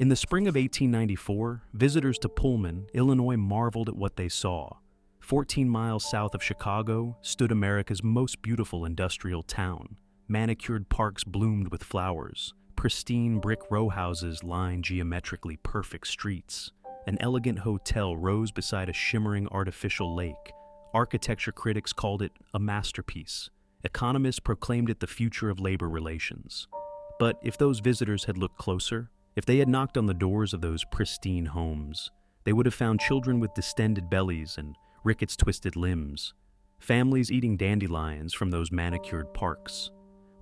In the spring of 1894, visitors to Pullman, Illinois marveled at what they saw. 14 miles south of Chicago stood America's most beautiful industrial town. Manicured parks bloomed with flowers. Pristine brick row houses lined geometrically perfect streets. An elegant hotel rose beside a shimmering artificial lake. Architecture critics called it a masterpiece. Economists proclaimed it the future of labor relations. But if those visitors had looked closer, if they had knocked on the doors of those pristine homes, they would have found children with distended bellies and rickets twisted limbs, families eating dandelions from those manicured parks,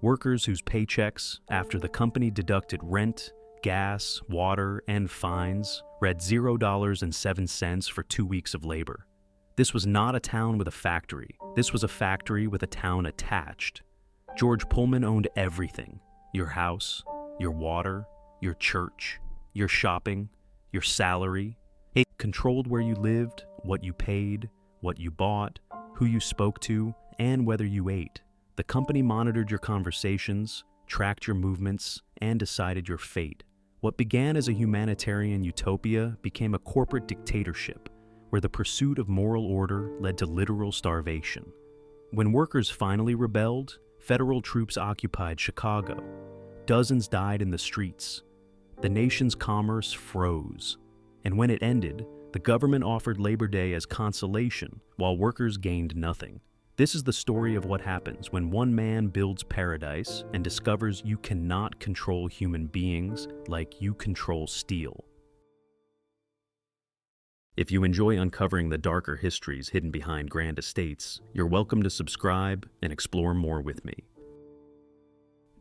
workers whose paychecks, after the company deducted rent, gas, water, and fines, read $0.07 for 2 weeks of labor. This was not a town with a factory. This was a factory with a town attached. George Pullman owned everything: your house, your water, your church, your shopping, your salary. He controlled where you lived, what you paid, what you bought, who you spoke to, and whether you ate. The company monitored your conversations, tracked your movements, and decided your fate. What began as a humanitarian utopia became a corporate dictatorship, where the pursuit of moral order led to literal starvation. When workers finally rebelled, federal troops occupied Chicago. Dozens died in the streets. The nation's commerce froze. And when it ended, the government offered Labor Day as consolation, while workers gained nothing. This is the story of what happens when one man builds paradise and discovers you cannot control human beings like you control steel. If you enjoy uncovering the darker histories hidden behind grand estates, you're welcome to subscribe and explore more with me.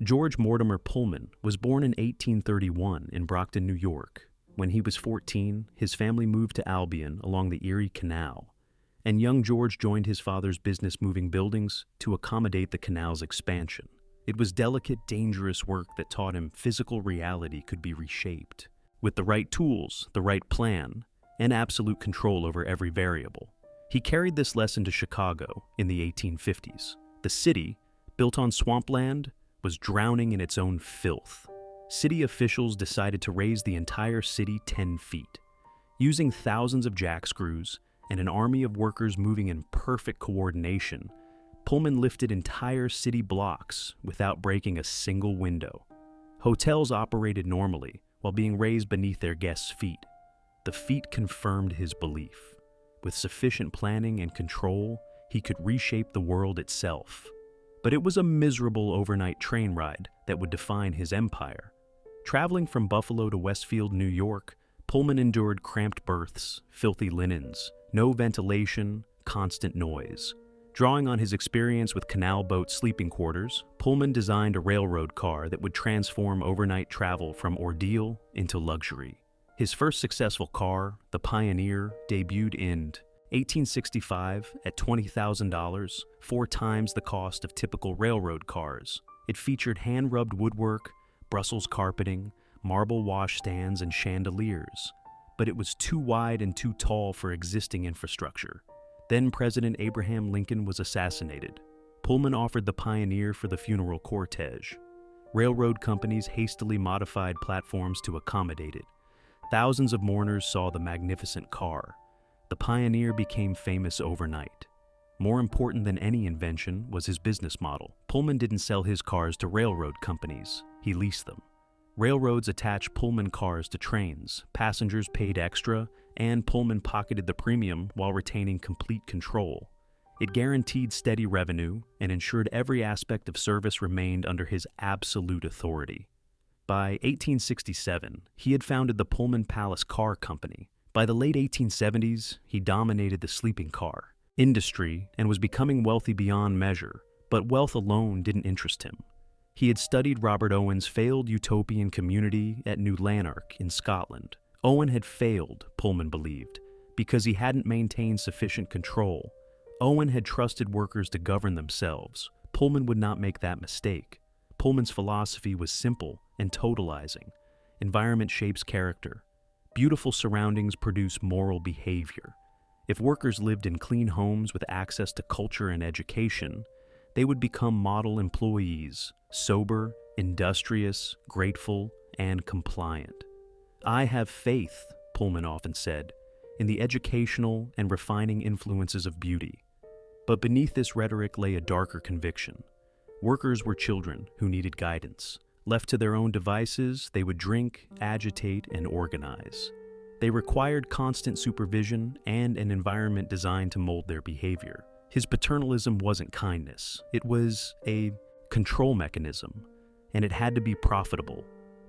George Mortimer Pullman was born in 1831 in Brockton, New York. When he was 14, his family moved to Albion along the Erie Canal, and young George joined his father's business moving buildings to accommodate the canal's expansion. It was delicate, dangerous work that taught him physical reality could be reshaped. With the right tools, the right plan, and absolute control over every variable. He carried this lesson to Chicago in the 1850s. The city, built on swampland, was drowning in its own filth. City officials decided to raise the entire city 10 feet. Using thousands of jack screws and an army of workers moving in perfect coordination, Pullman lifted entire city blocks without breaking a single window. Hotels operated normally while being raised beneath their guests' feet. The feat confirmed his belief. With sufficient planning and control, he could reshape the world itself. But it was a miserable overnight train ride that would define his empire. Traveling from Buffalo to Westfield, New York, Pullman endured cramped berths, filthy linens, no ventilation, constant noise. Drawing on his experience with canal boat sleeping quarters, Pullman designed a railroad car that would transform overnight travel from ordeal into luxury. His first successful car, the Pioneer, debuted in 1865 at $20,000, 4 times the cost of typical railroad cars. It featured hand-rubbed woodwork, Brussels carpeting, marble washstands, and chandeliers. But it was too wide and too tall for existing infrastructure. Then President Abraham Lincoln was assassinated. Pullman offered the Pioneer for the funeral cortege. Railroad companies hastily modified platforms to accommodate it. Thousands of mourners saw the magnificent car. The Pioneer became famous overnight. More important than any invention was his business model. Pullman didn't sell his cars to railroad companies. He leased them. Railroads attached Pullman cars to trains. Passengers paid extra, and Pullman pocketed the premium while retaining complete control. It guaranteed steady revenue and ensured every aspect of service remained under his absolute authority. By 1867, he had founded the Pullman Palace Car Company. By the late 1870s, he dominated the sleeping car industry and was becoming wealthy beyond measure, but wealth alone didn't interest him. He had studied Robert Owen's failed utopian community at New Lanark in Scotland. Owen had failed, Pullman believed, because he hadn't maintained sufficient control. Owen had trusted workers to govern themselves. Pullman would not make that mistake. Pullman's philosophy was simple and totalizing. Environment shapes character. Beautiful surroundings produce moral behavior. If workers lived in clean homes with access to culture and education, they would become model employees, sober, industrious, grateful, and compliant. "I have faith," Pullman often said, "in the educational and refining influences of beauty." But beneath this rhetoric lay a darker conviction. Workers were children who needed guidance. Left to their own devices, they would drink, agitate, and organize. They required constant supervision and an environment designed to mold their behavior. His paternalism wasn't kindness. It was a control mechanism, and it had to be profitable.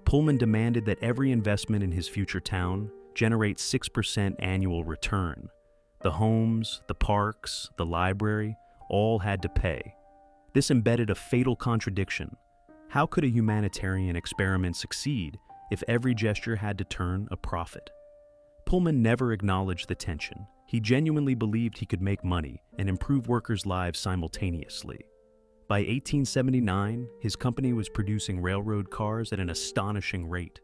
Pullman demanded that every investment in his future town generate 6% annual return. The homes, the parks, the library, all had to pay. This embedded a fatal contradiction. How could a humanitarian experiment succeed if every gesture had to turn a profit? Pullman never acknowledged the tension. He genuinely believed he could make money and improve workers' lives simultaneously. By 1879, his company was producing railroad cars at an astonishing rate.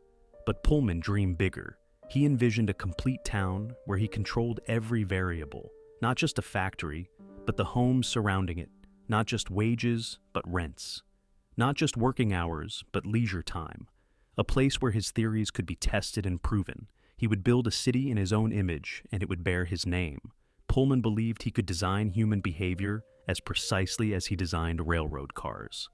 But Pullman dreamed bigger. He envisioned a complete town where he controlled every variable, not just a factory, but the homes surrounding it, not just wages, but rents, not just working hours, but leisure time, a place where his theories could be tested and proven. He would build a city in his own image, and it would bear his name. Pullman believed he could design human behavior as precisely as he designed railroad cars.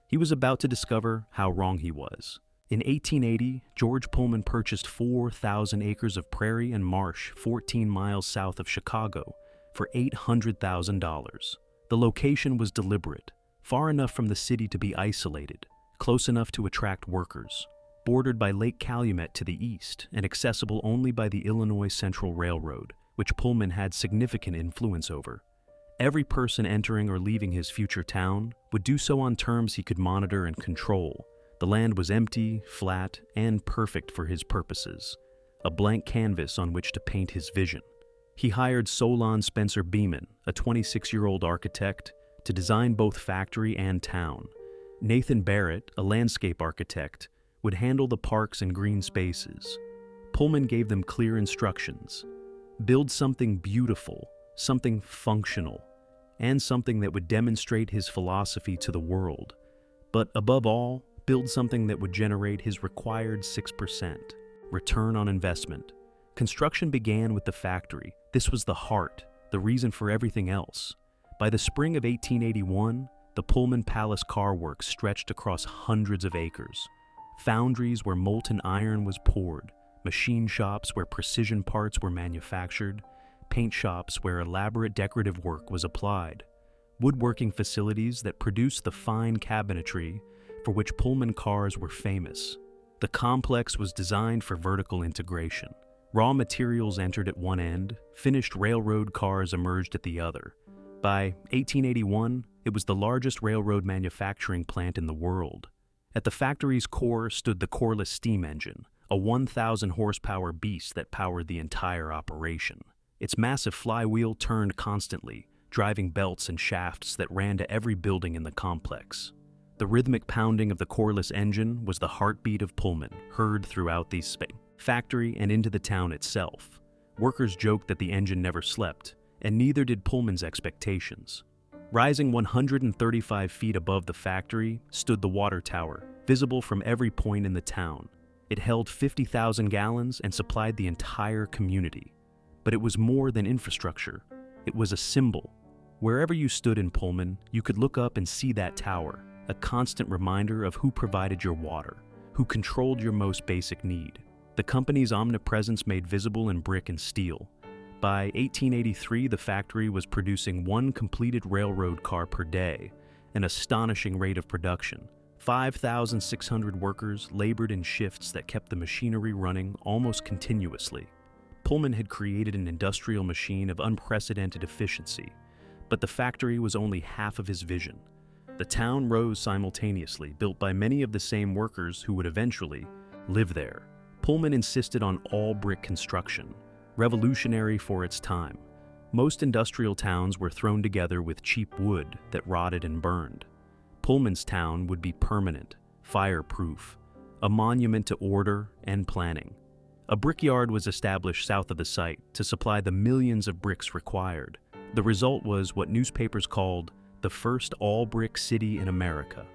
He was about to discover how wrong he was. In 1880, George Pullman purchased 4,000 acres of prairie and marsh 14 miles south of Chicago for $800,000. The location was deliberate, far enough from the city to be isolated, close enough to attract workers, bordered by Lake Calumet to the east and accessible only by the Illinois Central Railroad, which Pullman had significant influence over. Every person entering or leaving his future town would do so on terms he could monitor and control. The land was empty, flat, and perfect for his purposes, a blank canvas on which to paint his vision. He hired Solon Spencer Beeman, a 26-year-old architect, to design both factory and town. Nathan Barrett, a landscape architect, would handle the parks and green spaces. Pullman gave them clear instructions. Build something beautiful, something functional, and something that would demonstrate his philosophy to the world. But above all, build something that would generate his required 6% return on investment. Construction began with the factory. This was the heart, the reason for everything else. By the spring of 1881, the Pullman Palace Car Works stretched across hundreds of acres. Foundries where molten iron was poured, machine shops where precision parts were manufactured, paint shops where elaborate decorative work was applied, woodworking facilities that produced the fine cabinetry for which Pullman cars were famous. The complex was designed for vertical integration. Raw materials entered at one end, finished railroad cars emerged at the other. By 1881, it was the largest railroad manufacturing plant in the world. At the factory's core stood the coreless steam engine, a 1,000 horsepower beast that powered the entire operation. Its massive flywheel turned constantly, driving belts and shafts that ran to every building in the complex. The rhythmic pounding of the coreless engine was the heartbeat of Pullman, heard throughout the factory and into the town itself. Workers joked that the engine never slept, and neither did Pullman's expectations. Rising 135 feet above the factory stood the water tower, visible from every point in the town. It held 50,000 gallons and supplied the entire community. But it was more than infrastructure. It was a symbol. Wherever you stood in Pullman, you could look up and see that tower, a constant reminder of who provided your water, who controlled your most basic need. The company's omnipresence made visible in brick and steel. By 1883, the factory was producing one completed railroad car per day, an astonishing rate of production. 5,600 workers labored in shifts that kept the machinery running almost continuously. Pullman had created an industrial machine of unprecedented efficiency, but the factory was only half of his vision. The town rose simultaneously, built by many of the same workers who would eventually live there. Pullman insisted on all-brick construction, revolutionary for its time. Most industrial towns were thrown together with cheap wood that rotted and burned. Pullman's town would be permanent, fireproof, a monument to order and planning. A brickyard was established south of the site to supply the millions of bricks required. The result was what newspapers called the first all-brick city in America.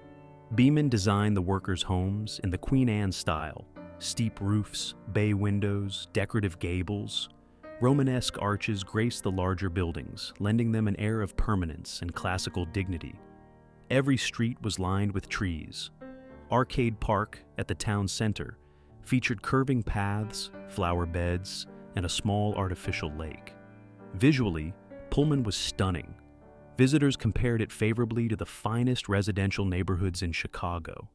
Beeman designed the workers' homes in the Queen Anne style, Steep roofs, bay windows, decorative gables. Romanesque arches graced the larger buildings, lending them an air of permanence and classical dignity. Every street was lined with trees. Arcade Park, at the town center, featured curving paths, flower beds, and a small artificial lake. Visually, Pullman was stunning. Visitors compared it favorably to the finest residential neighborhoods in Chicago.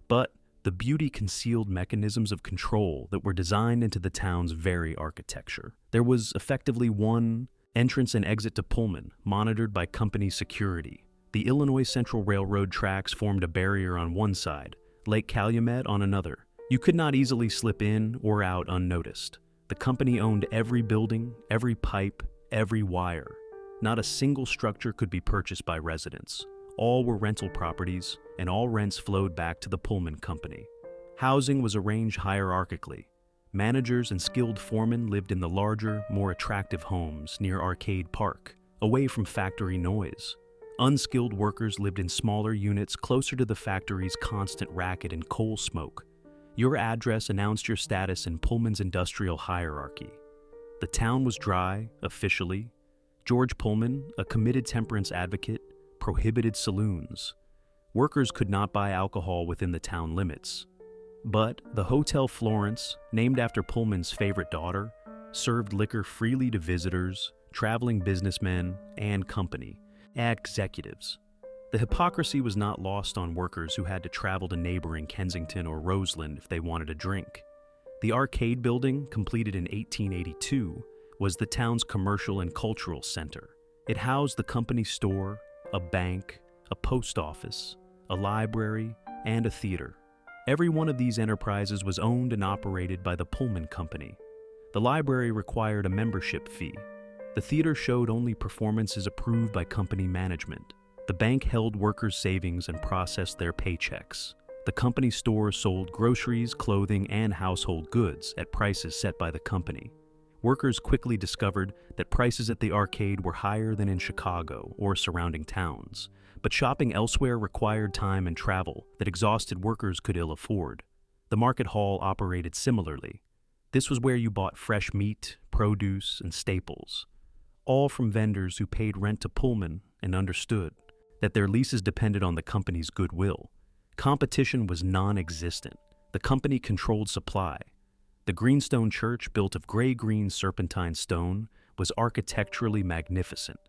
But the beauty concealed mechanisms of control that were designed into the town's very architecture. There was effectively one entrance and exit to Pullman, monitored by company security. The Illinois Central Railroad tracks formed a barrier on one side, Lake Calumet on another. You could not easily slip in or out unnoticed. The company owned every building, every pipe, every wire. Not a single structure could be purchased by residents. All were rental properties, and all rents flowed back to the Pullman Company. Housing was arranged hierarchically. Managers and skilled foremen lived in the larger, more attractive homes near Arcade Park, away from factory noise. Unskilled workers lived in smaller units closer to the factory's constant racket and coal smoke. Your address announced your status in Pullman's industrial hierarchy. The town was dry, officially. George Pullman, a committed temperance advocate, prohibited saloons. Workers could not buy alcohol within the town limits. But the Hotel Florence, named after Pullman's favorite daughter, served liquor freely to visitors, traveling businessmen, and company executives. The hypocrisy was not lost on workers who had to travel to neighboring Kensington or Roseland if they wanted a drink. The Arcade Building, completed in 1882, was the town's commercial and cultural center. It housed the company store, a bank, a post office, a library, and a theater. Every one of these enterprises was owned and operated by the Pullman Company. The library required a membership fee. The theater showed only performances approved by company management. The bank held workers' savings and processed their paychecks. The company store sold groceries, clothing, and household goods at prices set by the company. Workers quickly discovered that prices at the arcade were higher than in Chicago or surrounding towns, but shopping elsewhere required time and travel that exhausted workers could ill afford. The market hall operated similarly. This was where you bought fresh meat, produce, and staples, all from vendors who paid rent to Pullman and understood that their leases depended on the company's goodwill. Competition was non-existent. The company controlled supply. The greenstone church, built of gray-green serpentine stone, was architecturally magnificent.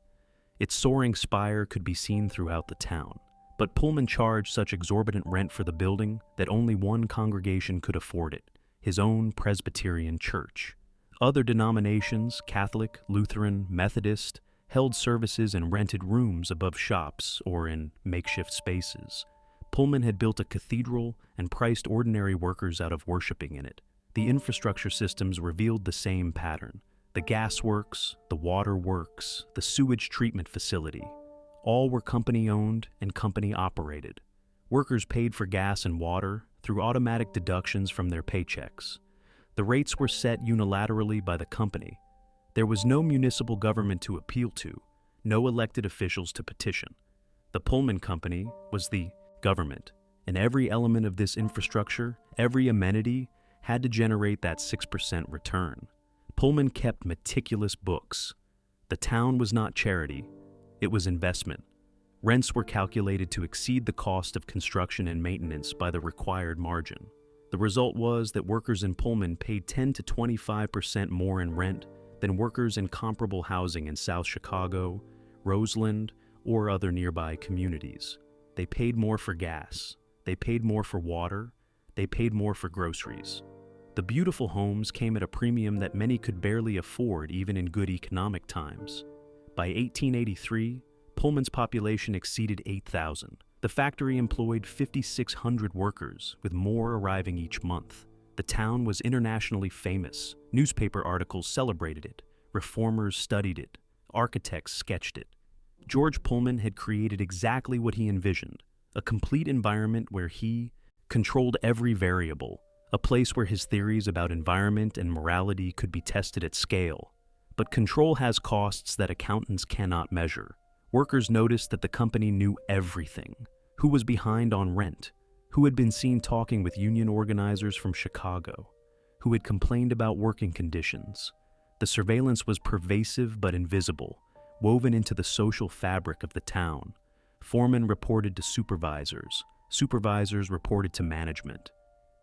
Its soaring spire could be seen throughout the town. But Pullman charged such exorbitant rent for the building that only one congregation could afford it, his own Presbyterian church. Other denominations, Catholic, Lutheran, Methodist, held services in rented rooms above shops or in makeshift spaces. Pullman had built a cathedral and priced ordinary workers out of worshiping in it. The infrastructure systems revealed the same pattern. The gas works, the water works, the sewage treatment facility, all were company-owned and company-operated. Workers paid for gas and water through automatic deductions from their paychecks. The rates were set unilaterally by the company. There was no municipal government to appeal to, no elected officials to petition. The Pullman Company was the government, and every element of this infrastructure, every amenity, had to generate that 6% return. Pullman kept meticulous books. The town was not charity, it was investment. Rents were calculated to exceed the cost of construction and maintenance by the required margin. The result was that workers in Pullman paid 10 to 25% more in rent than workers in comparable housing in South Chicago, Roseland, or other nearby communities. They paid more for gas, they paid more for water, they paid more for groceries. The beautiful homes came at a premium that many could barely afford even in good economic times. By 1883, Pullman's population exceeded 8,000. The factory employed 5,600 workers, with more arriving each month. The town was internationally famous. Newspaper articles celebrated it. Reformers studied it. Architects sketched it. George Pullman had created exactly what he envisioned, a complete environment where he controlled every variable, a place where his theories about environment and morality could be tested at scale. But control has costs that accountants cannot measure. Workers noticed that the company knew everything: who was behind on rent, who had been seen talking with union organizers from Chicago, who had complained about working conditions. The surveillance was pervasive but invisible, woven into the social fabric of the town. Foremen reported to supervisors. Supervisors reported to management.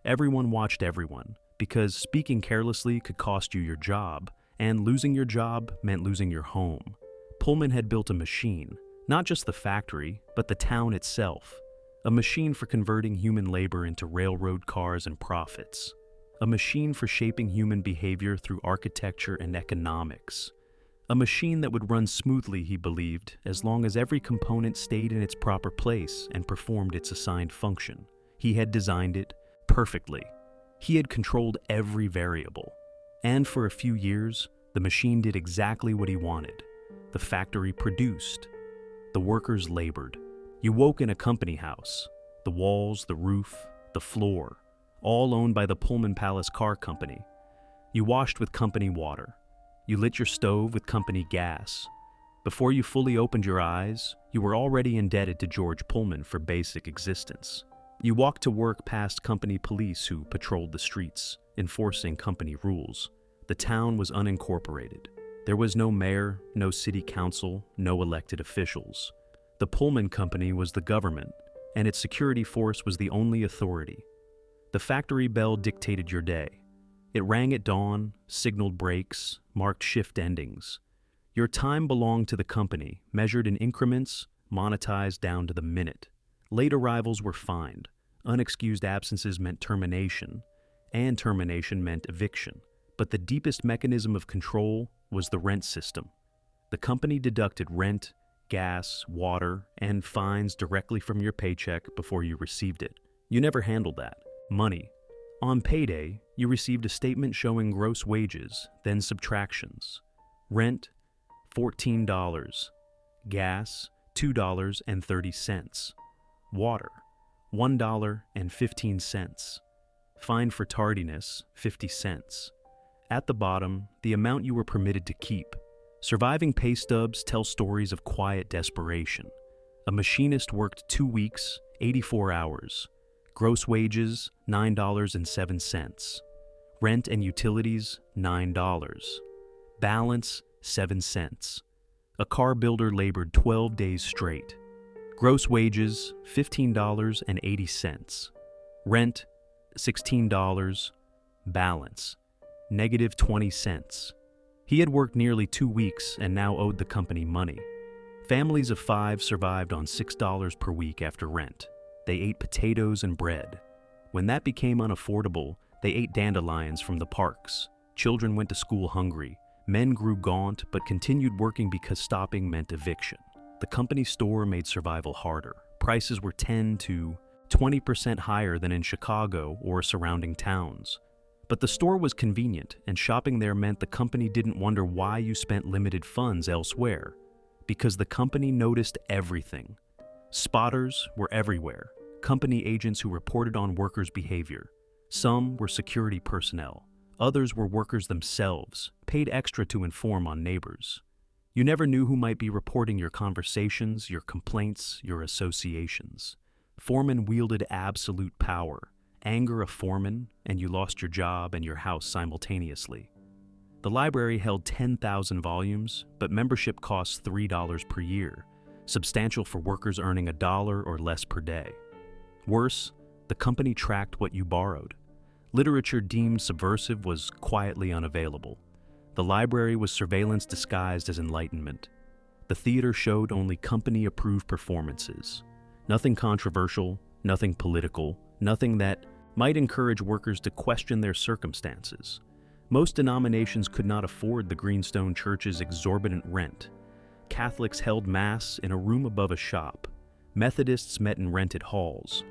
Everyone watched everyone, because speaking carelessly could cost you your job, and losing your job meant losing your home. Pullman had built a machine, not just the factory, but the town itself. A machine for converting human labor into railroad cars and profits. A machine for shaping human behavior through architecture and economics. A machine that would run smoothly, he believed, as long as every component stayed in its proper place and performed its assigned function. He had designed it perfectly. He had controlled every variable. And for a few years, the machine did exactly what he wanted. The factory produced. The workers labored. You woke in a company house. The walls, the roof, the floor, all owned by the Pullman Palace Car Company. You washed with company water. You lit your stove with company gas. Before you fully opened your eyes, you were already indebted to George Pullman for basic existence. You walked to work past company police who patrolled the streets, enforcing company rules. The town was unincorporated. There was no mayor, no city council, no elected officials. The Pullman Company was the government, and its security force was the only authority. The factory bell dictated your day. It rang at dawn, signaled breaks, marked shift endings. Your time belonged to the company, measured in increments, monetized down to the minute. Late arrivals were fined. Unexcused absences meant termination, and termination meant eviction. But the deepest mechanism of control was the rent system. The company deducted rent, gas, water, and fines directly from your paycheck before you received it. You never handled that. Money. On payday, you received a statement showing gross wages, then subtractions. Rent, $14. Gas, $2.30. Water, $1.15. Fine for tardiness, 50 cents. At the bottom, the amount you were permitted to keep. Surviving pay stubs tell stories of quiet desperation. A machinist worked 2 weeks, 84 hours. Gross wages, $9.07. Rent and utilities, $9. Balance, 7 cents. A car builder labored 12 days straight. Gross wages, $15.80. Rent, $16. Balance, negative 20 cents. He had worked nearly 2 weeks and now owed the company money. Families of 5 survived on $6 per week after rent. They ate potatoes and bread. When that became unaffordable, they ate dandelions from the parks. Children went to school hungry. Men grew gaunt but continued working because stopping meant eviction. The company store made survival harder. Prices were 10 to 20% higher than in Chicago or surrounding towns. But the store was convenient, and shopping there meant the company didn't wonder why you spent limited funds elsewhere. Because the company noticed everything. Spotters were everywhere, company agents who reported on workers' behavior. Some were security personnel. Others were workers themselves, paid extra to inform on neighbors. You never knew who might be reporting your conversations, your complaints, your associations. Foremen wielded absolute power. Anger a foreman, and you lost your job and your house simultaneously. The library held 10,000 volumes, but membership costs $3 per year, substantial for workers earning $1 or less per day. Worse, the company tracked what you borrowed. Literature deemed subversive was quietly unavailable. The library was surveillance disguised as enlightenment. The theater showed only company-approved performances. Nothing controversial, nothing political, nothing that might encourage workers to question their circumstances. Most denominations could not afford the Greenstone Church's exorbitant rent. Catholics held Mass in a room above a shop. Methodists met in rented halls.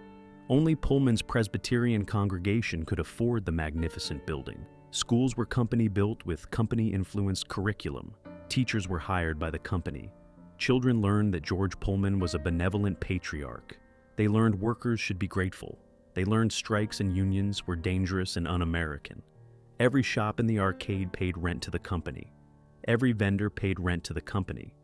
Only Pullman's Presbyterian congregation could afford the magnificent building. Schools were company-built with company-influenced curriculum. Teachers were hired by the company. Children learned that George Pullman was a benevolent patriarch. They learned workers should be grateful. They learned strikes and unions were dangerous and un-American. Every shop in the arcade paid rent to the company. Every vendor paid rent to the company.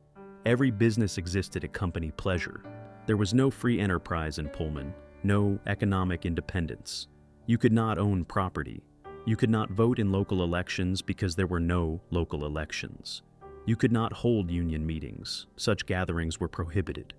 Every business existed at company pleasure. There was no free enterprise in Pullman. no economic independence. You could not own property. You could not vote in local elections because there were no local elections. You could not hold union meetings. Such gatherings were prohibited.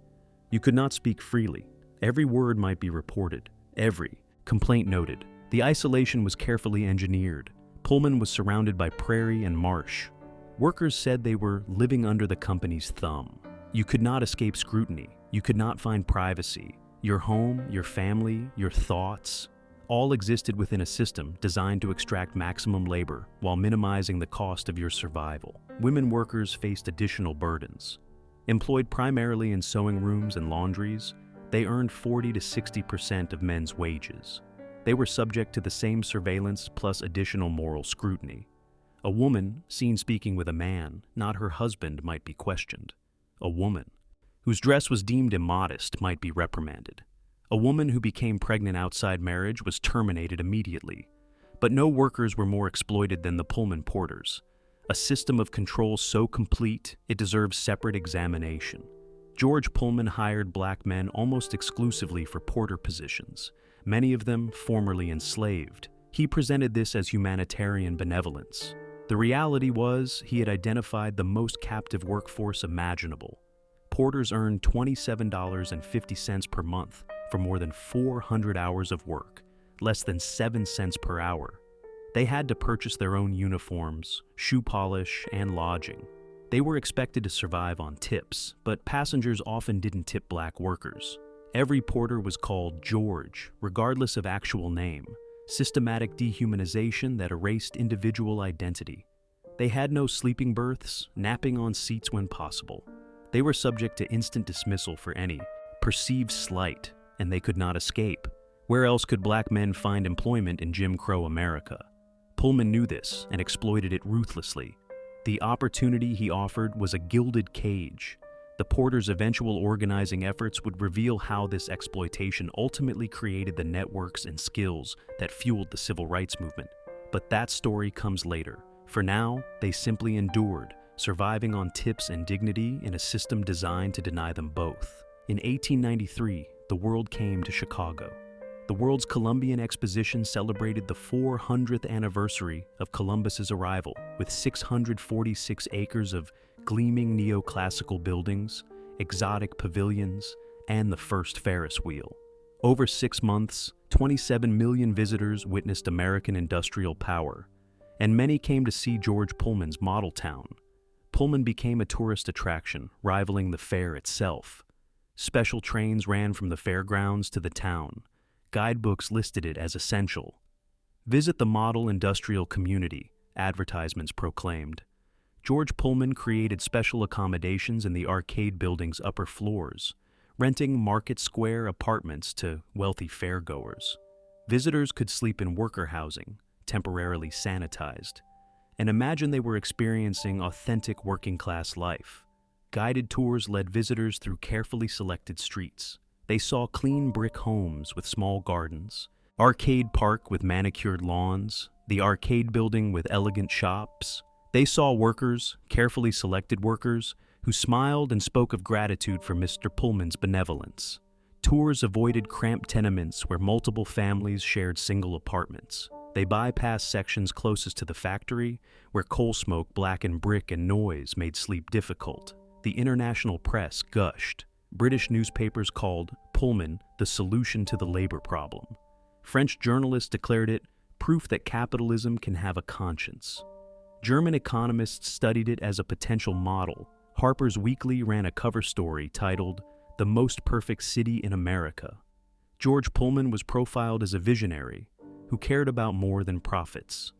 You could not speak freely. Every word might be reported. Every complaint noted. The isolation was carefully engineered. Pullman was surrounded by prairie and marsh. Workers said they were living under the company's thumb. You could not escape scrutiny. You could not find privacy. Your home, your family, your thoughts, all existed within a system designed to extract maximum labor while minimizing the cost of your survival. Women workers faced additional burdens. Employed primarily in sewing rooms and laundries, they earned 40 to 60% of men's wages. They were subject to the same surveillance plus additional moral scrutiny. A woman seen speaking with a man, not her husband, might be questioned. A woman whose dress was deemed immodest might be reprimanded. A woman who became pregnant outside marriage was terminated immediately. But no workers were more exploited than the Pullman porters. A system of control so complete, it deserves separate examination. George Pullman hired black men almost exclusively for porter positions, many of them formerly enslaved. He presented this as humanitarian benevolence. The reality was he had identified the most captive workforce imaginable. Porters earned $27.50 per month for more than 400 hours of work, less than 7 cents per hour. They had to purchase their own uniforms, shoe polish, and lodging. They were expected to survive on tips, but passengers often didn't tip black workers. Every porter was called George, regardless of actual name, systematic dehumanization that erased individual identity. They had no sleeping berths, napping on seats when possible. They were subject to instant dismissal for any perceived slight, and they could not escape. Where else could black men find employment in Jim Crow America? Pullman knew this and exploited it ruthlessly. The opportunity he offered was a gilded cage. The porters' eventual organizing efforts would reveal how this exploitation ultimately created the networks and skills that fueled the civil rights movement. But that story comes later. For now, they simply endured, surviving on tips and dignity in a system designed to deny them both. In 1893, the world came to Chicago. The World's Columbian Exposition celebrated the 400th anniversary of Columbus's arrival with 646 acres of gleaming neoclassical buildings, exotic pavilions, and the first Ferris wheel. Over 6 months, 27 million visitors witnessed American industrial power, and many came to see George Pullman's model town. Pullman became a tourist attraction, rivaling the fair itself. Special trains ran from the fairgrounds to the town. Guidebooks listed it as essential. Visit the model industrial community, advertisements proclaimed. George Pullman created special accommodations in the arcade building's upper floors, renting Market Square apartments to wealthy fairgoers. Visitors could sleep in worker housing, temporarily sanitized, and imagine they were experiencing authentic working-class life. Guided tours led visitors through carefully selected streets. They saw clean brick homes with small gardens, arcade park with manicured lawns, the arcade building with elegant shops. They saw workers, carefully selected workers, who smiled and spoke of gratitude for Mr. Pullman's benevolence. Tours avoided cramped tenements where multiple families shared single apartments. They bypassed sections closest to the factory, where coal smoke blackened brick and noise made sleep difficult. The international press gushed. British newspapers called Pullman the solution to the labor problem. French journalists declared it proof that capitalism can have a conscience. German economists studied it as a potential model. Harper's Weekly ran a cover story titled "The Most Perfect City in America." George Pullman was profiled as a visionary who cared about more than profits.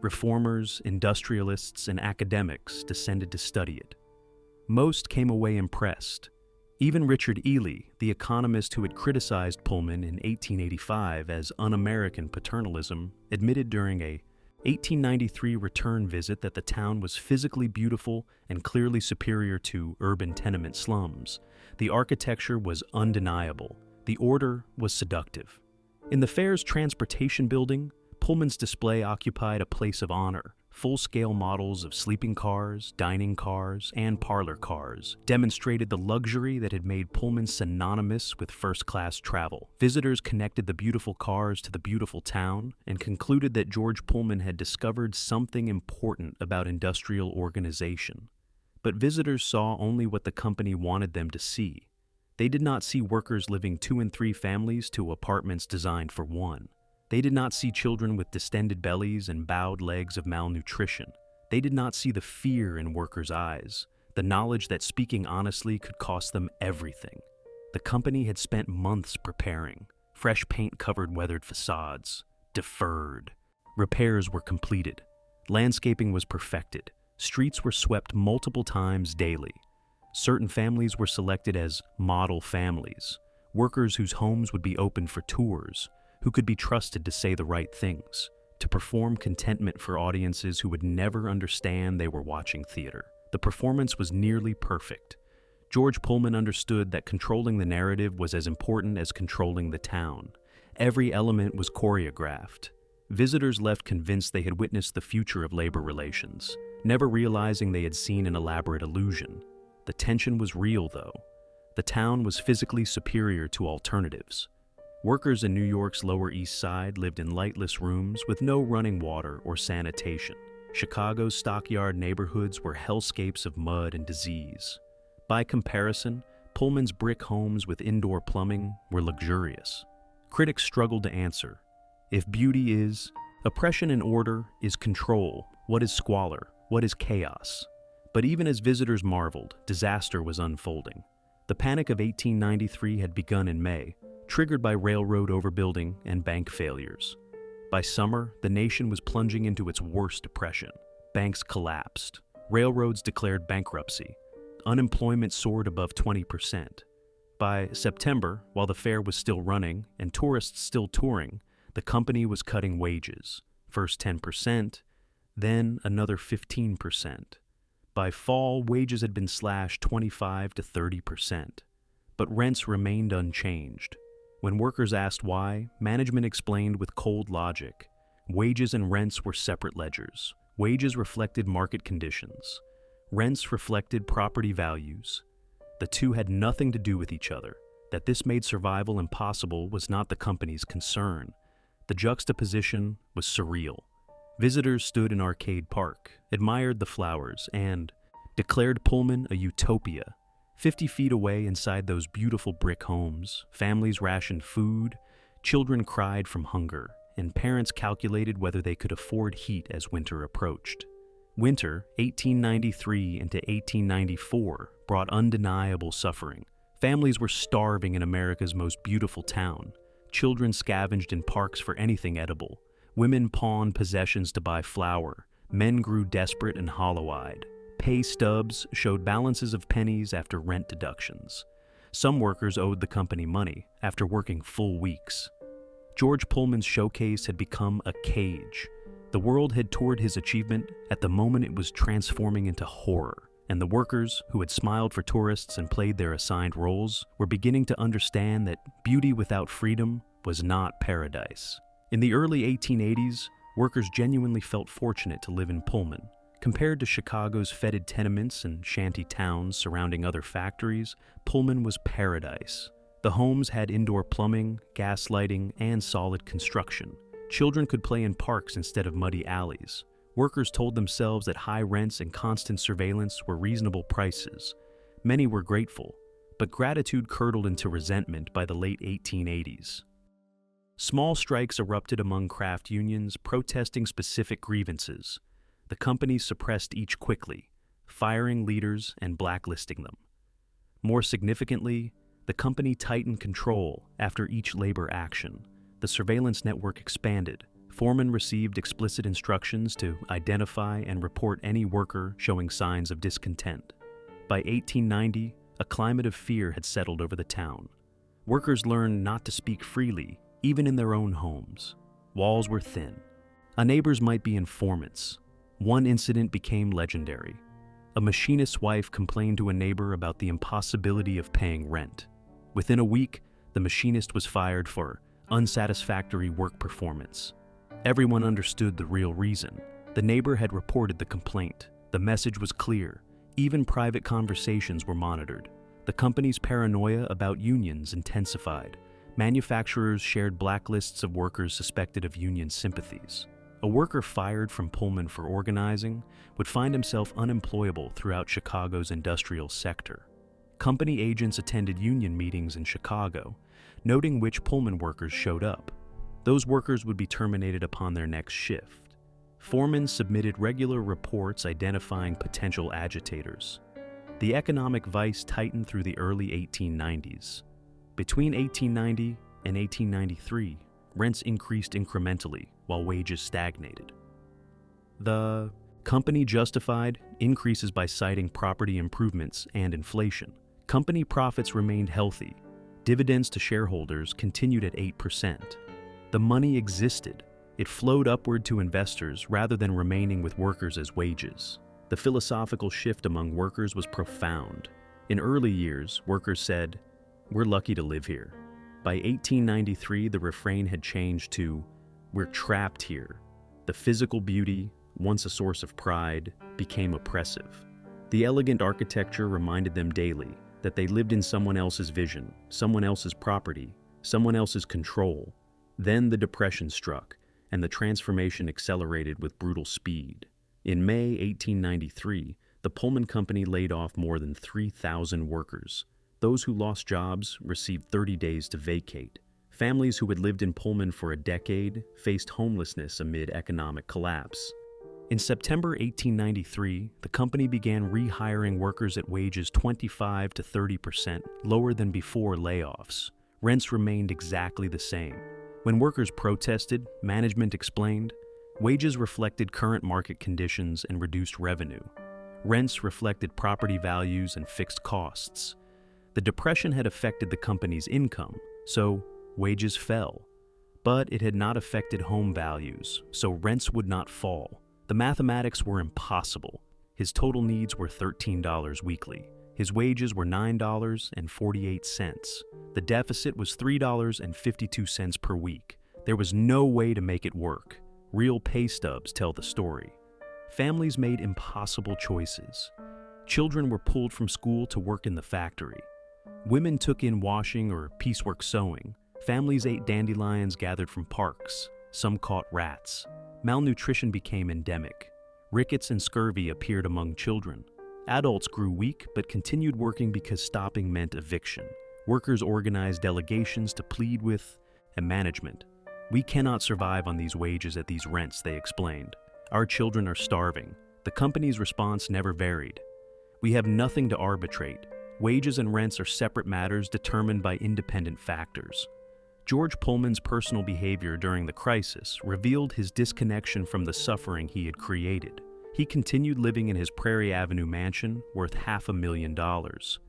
Reformers, industrialists, and academics descended to study it. Most came away impressed. Even Richard Ely, the economist who had criticized Pullman in 1885 as un-American paternalism, admitted during a 1893 return visit that the town was physically beautiful and clearly superior to urban tenement slums. The architecture was undeniable. The order was seductive. In the fair's transportation building, Pullman's display occupied a place of honor. full-scale models of sleeping cars, dining cars, and parlor cars demonstrated the luxury that had made Pullman synonymous with first-class travel. Visitors connected the beautiful cars to the beautiful town and concluded that George Pullman had discovered something important about industrial organization. But visitors saw only what the company wanted them to see. They did not see workers living 2 and 3 families to apartments designed for one. They did not see children with distended bellies and bowed legs of malnutrition. They did not see the fear in workers' eyes, the knowledge that speaking honestly could cost them everything. The company had spent months preparing. Fresh paint covered weathered facades. Deferred. Repairs were completed. Landscaping was perfected. Streets were swept multiple times daily. Certain families were selected as model families, workers whose homes would be open for tours, who could be trusted to say the right things, to perform contentment for audiences who would never understand they were watching theater. The performance was nearly perfect. George Pullman understood that controlling the narrative was as important as controlling the town. Every element was choreographed. Visitors left convinced they had witnessed the future of labor relations, never realizing they had seen an elaborate illusion. The tension was real, though. The town was physically superior to alternatives. Workers in New York's Lower East Side lived in lightless rooms with no running water or sanitation. Chicago's stockyard neighborhoods were hellscapes of mud and disease. By comparison, Pullman's brick homes with indoor plumbing were luxurious. Critics struggled to answer. If beauty is oppression and order, is control, what is squalor, what is chaos? But even as visitors marveled, disaster was unfolding. The Panic of 1893 had begun in May, triggered by railroad overbuilding and bank failures. By summer, the nation was plunging into its worst depression. Banks collapsed. Railroads declared bankruptcy. Unemployment soared above 20%. By September, while the fair was still running and tourists still touring, the company was cutting wages. First 10%, then another 15%. By fall, wages had been slashed 25 to 30%. But rents remained unchanged. When workers asked why, management explained with cold logic. Wages and rents were separate ledgers. Wages reflected market conditions. Rents reflected property values. The two had nothing to do with each other. That this made survival impossible was not the company's concern. The juxtaposition was surreal. Visitors stood in Arcade Park, admired the flowers, and declared Pullman a utopia. 50 feet away inside those beautiful brick homes, families rationed food, children cried from hunger, and parents calculated whether they could afford heat as winter approached. Winter, 1893 into 1894, brought undeniable suffering. Families were starving in America's most beautiful town. Children scavenged in parks for anything edible. Women pawned possessions to buy flour. Men grew desperate and hollow-eyed. Pay stubs showed balances of pennies after rent deductions. Some workers owed the company money after working full weeks. George Pullman's showcase had become a cage. The world had toured his achievement at the moment it was transforming into horror, and the workers, who had smiled for tourists and played their assigned roles, were beginning to understand that beauty without freedom was not paradise. In the early 1880s, workers genuinely felt fortunate to live in Pullman. Compared to Chicago's fetid tenements and shanty towns surrounding other factories, Pullman was paradise. The homes had indoor plumbing, gas lighting, and solid construction. Children could play in parks instead of muddy alleys. Workers told themselves that high rents and constant surveillance were reasonable prices. Many were grateful, but gratitude curdled into resentment by the late 1880s. Small strikes erupted among craft unions protesting specific grievances. The companies suppressed each quickly, firing leaders and blacklisting them. More significantly, the company tightened control after each labor action. The surveillance network expanded. Foremen received explicit instructions to identify and report any worker showing signs of discontent. By 1890, a climate of fear had settled over the town. Workers learned not to speak freely, even in their own homes. Walls were thin. Neighbors might be informants. One incident became legendary. A machinist's wife complained to a neighbor about the impossibility of paying rent. Within a week, the machinist was fired for unsatisfactory work performance. Everyone understood the real reason. The neighbor had reported the complaint. The message was clear. Even private conversations were monitored. The company's paranoia about unions intensified. Manufacturers shared blacklists of workers suspected of union sympathies. A worker fired from Pullman for organizing would find himself unemployable throughout Chicago's industrial sector. Company agents attended union meetings in Chicago, noting which Pullman workers showed up. Those workers would be terminated upon their next shift. Foremen submitted regular reports identifying potential agitators. The economic vice tightened through the early 1890s. Between 1890 and 1893, rents increased incrementally while wages stagnated. The company justified increases by citing property improvements and inflation. Company profits remained healthy. Dividends to shareholders continued at 8%. The money existed. It flowed upward to investors rather than remaining with workers as wages. The philosophical shift among workers was profound. In early years, workers said, "We're lucky to live here." By 1893, the refrain had changed to, "We're trapped here." The physical beauty, once a source of pride, became oppressive. The elegant architecture reminded them daily that they lived in someone else's vision, someone else's property, someone else's control. Then the Depression struck, and the transformation accelerated with brutal speed. In May 1893, the Pullman Company laid off more than 3,000 workers. Those who lost jobs received 30 days to vacate. Families who had lived in Pullman for a decade faced homelessness amid economic collapse. In September 1893, the company began rehiring workers at wages 25 to 30% lower than before layoffs. Rents remained exactly the same. When workers protested, management explained, wages reflected current market conditions and reduced revenue. Rents reflected property values and fixed costs. The Depression had affected the company's income, so wages fell. But it had not affected home values, so rents would not fall. The mathematics were impossible. His total needs were $13 weekly. His wages were $9.48. The deficit was $3.52 per week. There was no way to make it work. Real pay stubs tell the story. Families made impossible choices. Children were pulled from school to work in the factory. Women took in washing or piecework sewing. Families ate dandelions gathered from parks. Some caught rats. Malnutrition became endemic. Rickets and scurvy appeared among children. Adults grew weak but continued working because stopping meant eviction. Workers organized delegations to plead with management. "We cannot survive on these wages at these rents," they explained. "Our children are starving." The company's response never varied. "We have nothing to arbitrate. Wages and rents are separate matters determined by independent factors." George Pullman's personal behavior during the crisis revealed his disconnection from the suffering he had created. He continued living in his Prairie Avenue mansion worth $500,000.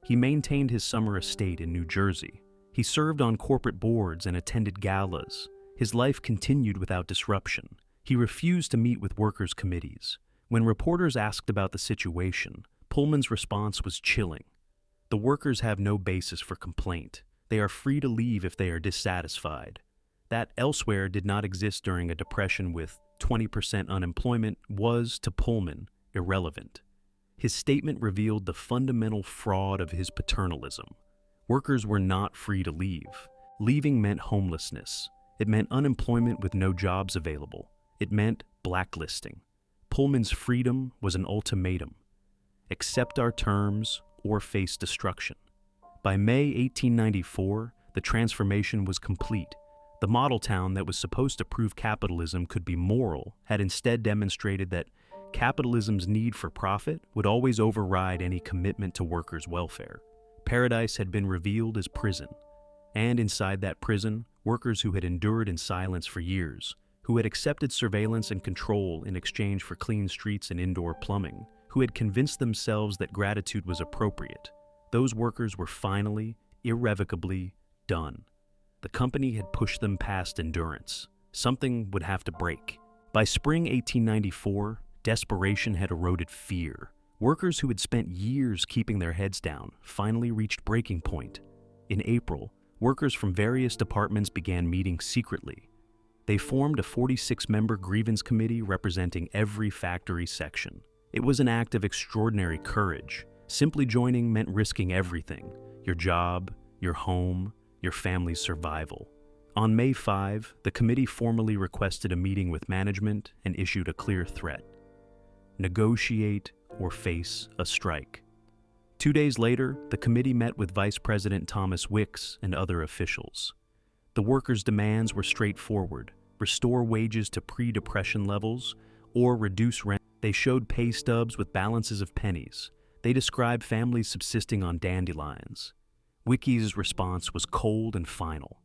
He maintained his summer estate in New Jersey. He served on corporate boards and attended galas. His life continued without disruption. He refused to meet with workers' committees. When reporters asked about the situation, Pullman's response was chilling. "The workers have no basis for complaint. They are free to leave if they are dissatisfied." That elsewhere did not exist during a depression with 20% unemployment was, to Pullman, irrelevant. His statement revealed the fundamental fraud of his paternalism. Workers were not free to leave. Leaving meant homelessness. It meant unemployment with no jobs available. It meant blacklisting. Pullman's freedom was an ultimatum. Accept our terms or face destruction. By May 1894, the transformation was complete. The model town that was supposed to prove capitalism could be moral had instead demonstrated that capitalism's need for profit would always override any commitment to workers' welfare. Paradise had been revealed as prison. And inside that prison, workers who had endured in silence for years, who had accepted surveillance and control in exchange for clean streets and indoor plumbing, who had convinced themselves that gratitude was appropriate. Those workers were finally, irrevocably done. The company had pushed them past endurance. Something would have to break. By spring 1894, desperation had eroded fear. Workers who had spent years keeping their heads down finally reached breaking point. In April, workers from various departments began meeting secretly. They formed a 46-member grievance committee representing every factory section. It was an act of extraordinary courage. Simply joining meant risking everything: your job, your home, your family's survival. On May 5, the committee formally requested a meeting with management and issued a clear threat: negotiate or face a strike. 2 days later, the committee met with Vice President Thomas Wicks and other officials. The workers' demands were straightforward: restore wages to pre-depression levels or reduce rent. They showed pay stubs with balances of pennies. They described families subsisting on dandelions. Wickie's response was cold and final: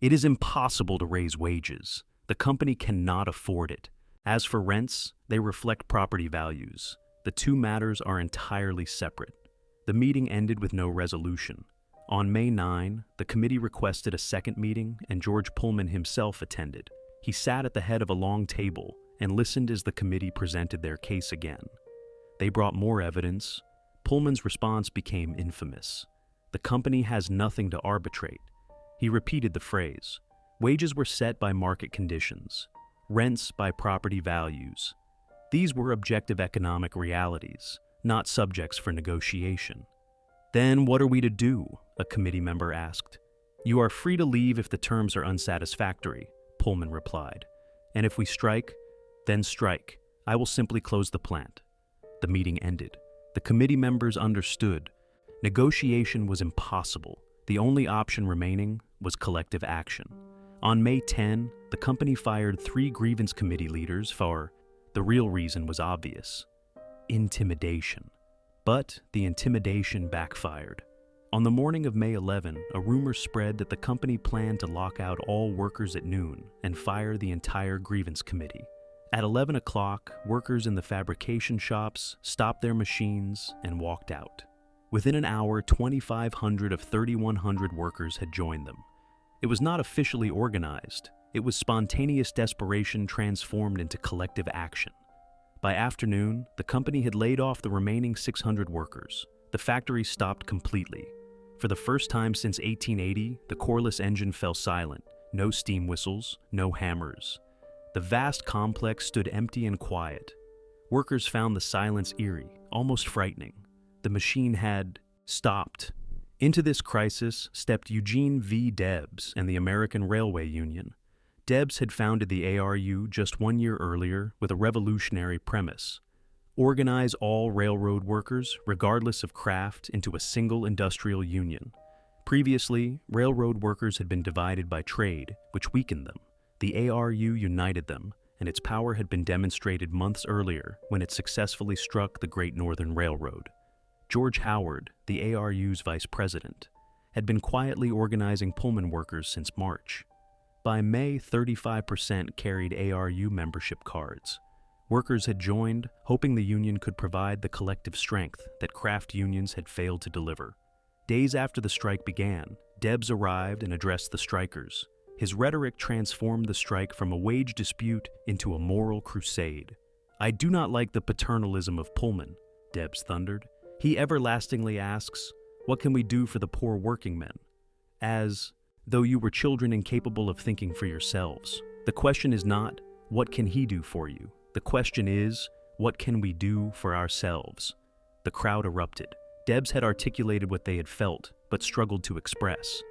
it is impossible to raise wages. The company cannot afford it. As for rents, they reflect property values. The two matters are entirely separate. The meeting ended with no resolution. On May 9, the committee requested a second meeting, and George Pullman himself attended. He sat at the head of a long table and listened as the committee presented their case again. They brought more evidence. Pullman's response became infamous: the company has nothing to arbitrate. He repeated the phrase: wages were set by market conditions, rents by property values. These were objective economic realities, not subjects for negotiation. Then what are we to do? A committee member asked. You are free to leave if the terms are unsatisfactory, Pullman replied. And if we strike, then strike. I will simply close the plant. The meeting ended. The committee members understood. Negotiation was impossible. The only option remaining was collective action. On May 10, the company fired 3 grievance committee leaders for, the real reason was obvious: intimidation. But the intimidation backfired. On the morning of May 11, a rumor spread that the company planned to lock out all workers at noon and fire the entire grievance committee. At 11 o'clock, workers in the fabrication shops stopped their machines and walked out. Within an hour, 2,500 of 3,100 workers had joined them. It was not officially organized. It was spontaneous desperation transformed into collective action. By afternoon, the company had laid off the remaining 600 workers. The factory stopped completely. For the first time since 1880, the Corliss engine fell silent. No steam whistles, no hammers. The vast complex stood empty and quiet. Workers found the silence eerie, almost frightening. The machine had stopped. Into this crisis stepped Eugene V. Debs and the American Railway Union. Debs had founded the ARU just 1 year earlier with a revolutionary premise: organize all railroad workers, regardless of craft, into a single industrial union. Previously, railroad workers had been divided by trade, which weakened them. The ARU united them, and its power had been demonstrated months earlier when it successfully struck the Great Northern Railroad. George Howard, the ARU's vice president, had been quietly organizing Pullman workers since March. By May, 35% carried ARU membership cards. Workers had joined, hoping the union could provide the collective strength that craft unions had failed to deliver. Days after the strike began, Debs arrived and addressed the strikers. His rhetoric transformed the strike from a wage dispute into a moral crusade. I do not like the paternalism of Pullman, Debs thundered. He everlastingly asks, what can we do for the poor working men? As though you were children incapable of thinking for yourselves. The question is not, what can he do for you? The question is, what can we do for ourselves? The crowd erupted. Debs had articulated what they had felt, but struggled to express.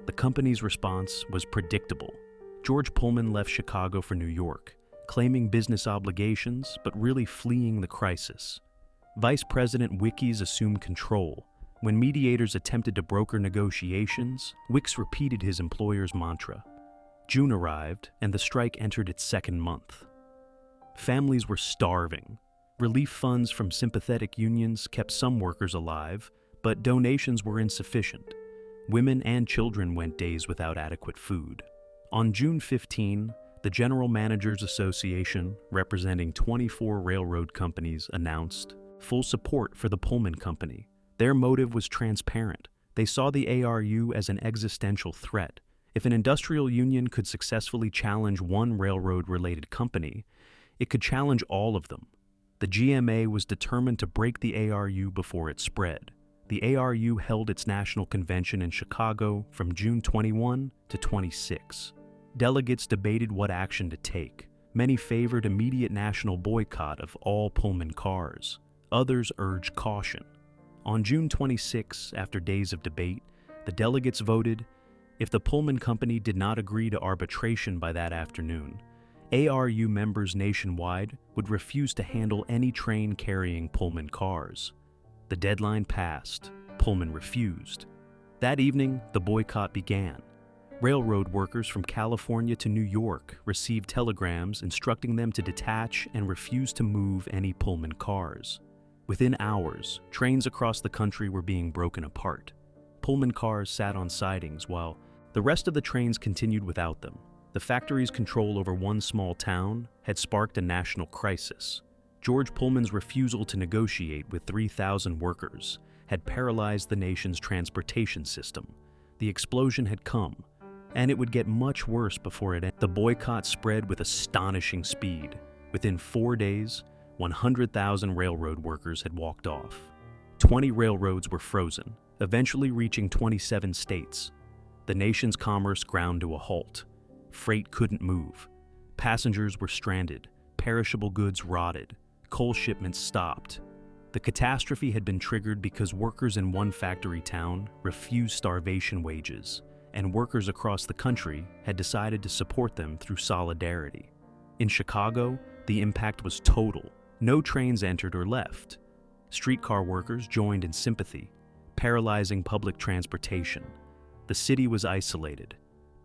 The company's response was predictable. George Pullman left Chicago for New York, claiming business obligations, but really fleeing the crisis. Vice President Wickes assumed control. When mediators attempted to broker negotiations, Wicks repeated his employer's mantra. June arrived, and the strike entered its second month. Families were starving. Relief funds from sympathetic unions kept some workers alive, but donations were insufficient. Women and children went days without adequate food. On June 15, the General Managers Association, representing 24 railroad companies, announced full support for the Pullman Company. Their motive was transparent. They saw the ARU as an existential threat. If an industrial union could successfully challenge one railroad-related company, it could challenge all of them. The GMA was determined to break the ARU before it spread. The ARU held its national convention in Chicago from June 21 to 26. Delegates debated what action to take. Many favored immediate national boycott of all Pullman cars. Others urged caution. On June 26, after days of debate, the delegates voted, if the Pullman Company did not agree to arbitration by that afternoon, ARU members nationwide would refuse to handle any train carrying Pullman cars. The deadline passed. Pullman refused. That evening, the boycott began. Railroad workers from California to New York received telegrams instructing them to detach and refuse to move any Pullman cars. Within hours, trains across the country were being broken apart. Pullman cars sat on sidings while the rest of the trains continued without them. The factory's control over one small town had sparked a national crisis. George Pullman's refusal to negotiate with 3,000 workers had paralyzed the nation's transportation system. The explosion had come, and it would get much worse before it ended. The boycott spread with astonishing speed. Within 4 days, 100,000 railroad workers had walked off. 20 railroads were frozen, eventually reaching 27 states. The nation's commerce ground to a halt. Freight couldn't move. Passengers were stranded. Perishable goods rotted. Coal shipments stopped. The catastrophe had been triggered because workers in one factory town refused starvation wages, and workers across the country had decided to support them through solidarity. In Chicago, the impact was total. No trains entered or left. Streetcar workers joined in sympathy, paralyzing public transportation. The city was isolated,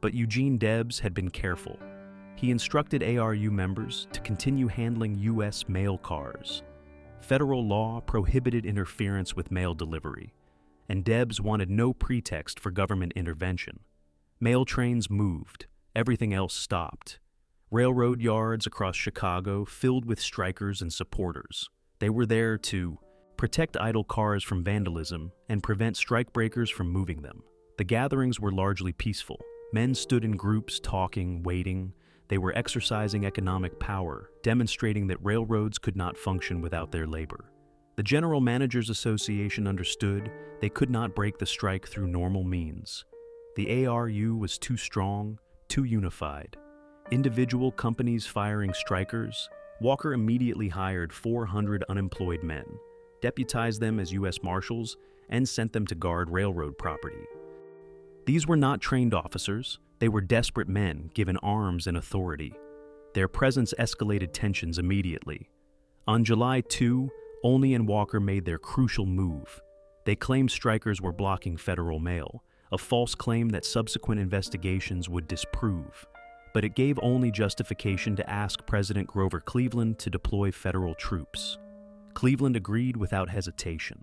but Eugene Debs had been careful. He instructed ARU members to continue handling U.S. mail cars. Federal law prohibited interference with mail delivery, and Debs wanted no pretext for government intervention. Mail trains moved. Everything else stopped. Railroad yards across Chicago filled with strikers and supporters. They were there to protect idle cars from vandalism and prevent strikebreakers from moving them. The gatherings were largely peaceful. Men stood in groups, talking, waiting. They were exercising economic power, demonstrating that railroads could not function without their labor. The General Managers Association understood they could not break the strike through normal means. The ARU was too strong, too unified. Individual companies firing strikers, Walker immediately hired 400 unemployed men, deputized them as U.S. Marshals, and sent them to guard railroad property. These were not trained officers. They were desperate men given arms and authority. Their presence escalated tensions immediately. On July 2, Olney and Walker made their crucial move. They claimed strikers were blocking federal mail, a false claim that subsequent investigations would disprove. But it gave Olney justification to ask President Grover Cleveland to deploy federal troops. Cleveland agreed without hesitation.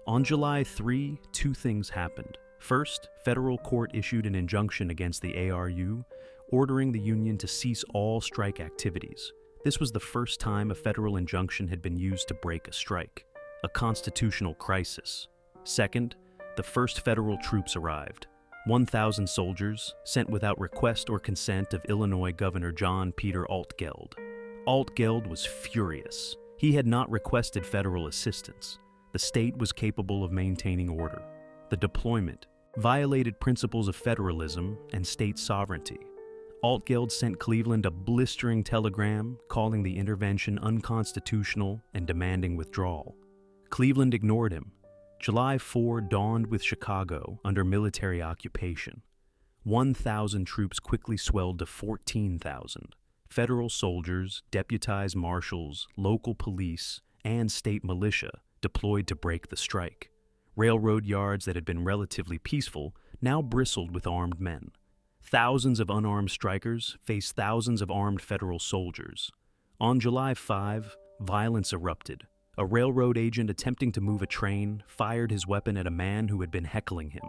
On July 3, two things happened. First, federal court issued an injunction against the ARU, ordering the union to cease all strike activities. This was the first time a federal injunction had been used to break a strike, a constitutional crisis. Second, the first federal troops arrived. 1,000 soldiers, sent without request or consent of Illinois Governor John Peter Altgeld. Altgeld was furious. He had not requested federal assistance. The state was capable of maintaining order. The deployment violated principles of federalism and state sovereignty. Altgeld sent Cleveland a blistering telegram calling the intervention unconstitutional and demanding withdrawal. Cleveland ignored him. July 4 dawned with Chicago under military occupation. 1,000 troops quickly swelled to 14,000. Federal soldiers, deputized marshals, local police, and state militia deployed to break the strike. Railroad yards that had been relatively peaceful now bristled with armed men. Thousands of unarmed strikers faced thousands of armed federal soldiers. On July 5, violence erupted. A railroad agent attempting to move a train fired his weapon at a man who had been heckling him.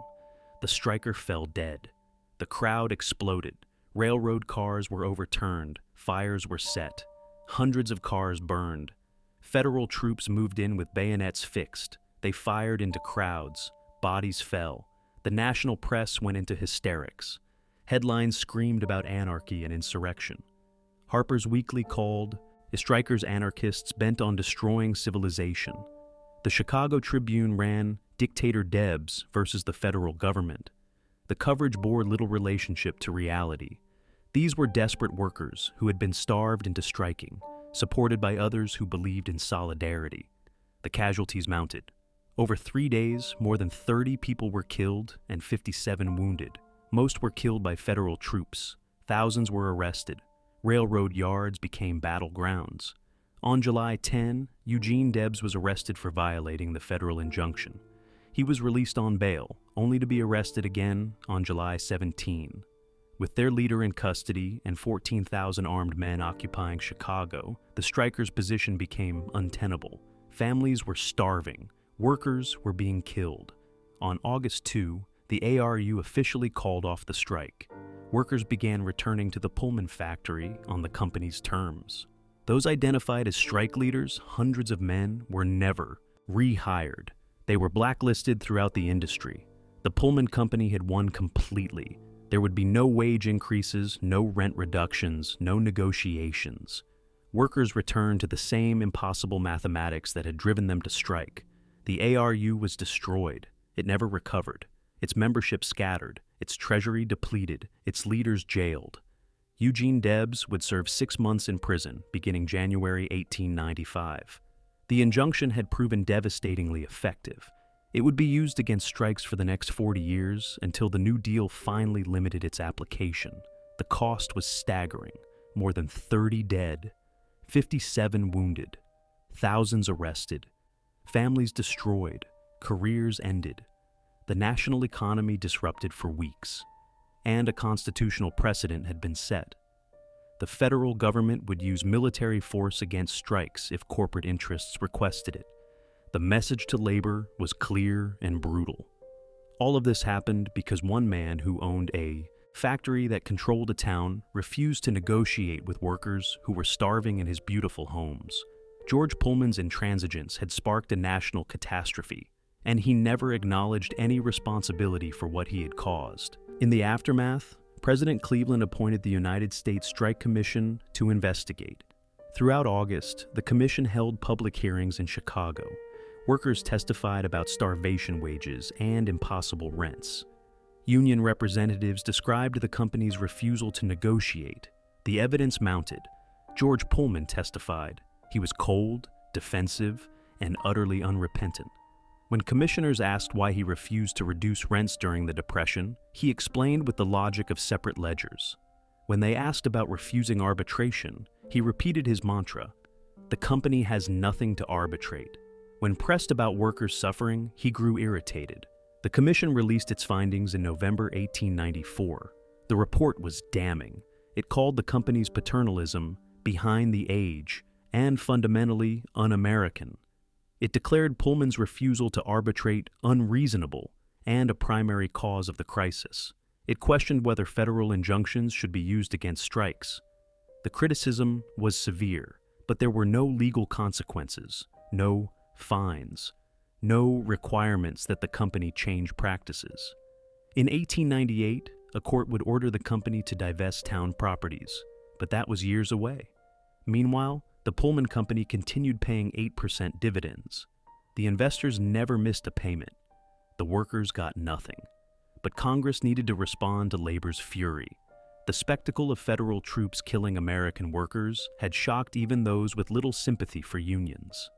The striker fell dead. The crowd exploded. Railroad cars were overturned. Fires were set. Hundreds of cars burned. Federal troops moved in with bayonets fixed. They fired into crowds. Bodies fell. The national press went into hysterics. Headlines screamed about anarchy and insurrection. Harper's Weekly called the strikers anarchists bent on destroying civilization. The Chicago Tribune ran Dictator Debs versus the federal government. The coverage bore little relationship to reality. These were desperate workers who had been starved into striking, supported by others who believed in solidarity. The casualties mounted. Over 3 days, more than 30 people were killed and 57 wounded. Most were killed by federal troops. Thousands were arrested. Railroad yards became battlegrounds. On July 10, Eugene Debs was arrested for violating the federal injunction. He was released on bail, only to be arrested again on July 17. With their leader in custody and 14,000 armed men occupying Chicago, the strikers' position became untenable. Families were starving. Workers were being killed. On August 2, the ARU officially called off the strike. Workers began returning to the Pullman factory on the company's terms. Those identified as strike leaders, hundreds of men, were never rehired. They were blacklisted throughout the industry. The Pullman Company had won completely. There would be no wage increases, no rent reductions, no negotiations. Workers returned to the same impossible mathematics that had driven them to strike. The ARU was destroyed. It never recovered. Its membership scattered, its treasury depleted, its leaders jailed. Eugene Debs would serve 6 months in prison, beginning January 1895. The injunction had proven devastatingly effective. It would be used against strikes for the next 40 years until the New Deal finally limited its application. The cost was staggering. More than 30 dead, 57 wounded, thousands arrested, families destroyed, careers ended, the national economy disrupted for weeks, and a constitutional precedent had been set. The federal government would use military force against strikes if corporate interests requested it. The message to labor was clear and brutal. All of this happened because one man who owned a factory that controlled a town refused to negotiate with workers who were starving in his beautiful homes. George Pullman's intransigence had sparked a national catastrophe, and he never acknowledged any responsibility for what he had caused. In the aftermath, President Cleveland appointed the United States Strike Commission to investigate. Throughout August, the commission held public hearings in Chicago. Workers testified about starvation wages and impossible rents. Union representatives described the company's refusal to negotiate. The evidence mounted. George Pullman testified. He was cold, defensive, and utterly unrepentant. When commissioners asked why he refused to reduce rents during the Depression, he explained with the logic of separate ledgers. When they asked about refusing arbitration, he repeated his mantra, "The company has nothing to arbitrate." When pressed about workers' suffering, he grew irritated. The commission released its findings in November 1894. The report was damning. It called the company's paternalism behind the age and fundamentally un-American. It declared Pullman's refusal to arbitrate unreasonable and a primary cause of the crisis. It questioned whether federal injunctions should be used against strikes. The criticism was severe, but there were no legal consequences, no fines, no requirements that the company change practices. In 1898, a court would order the company to divest town properties, but that was years away. Meanwhile, the Pullman Company continued paying 8% dividends. The investors never missed a payment. The workers got nothing. But Congress needed to respond to labor's fury. The spectacle of federal troops killing American workers had shocked even those with little sympathy for unions.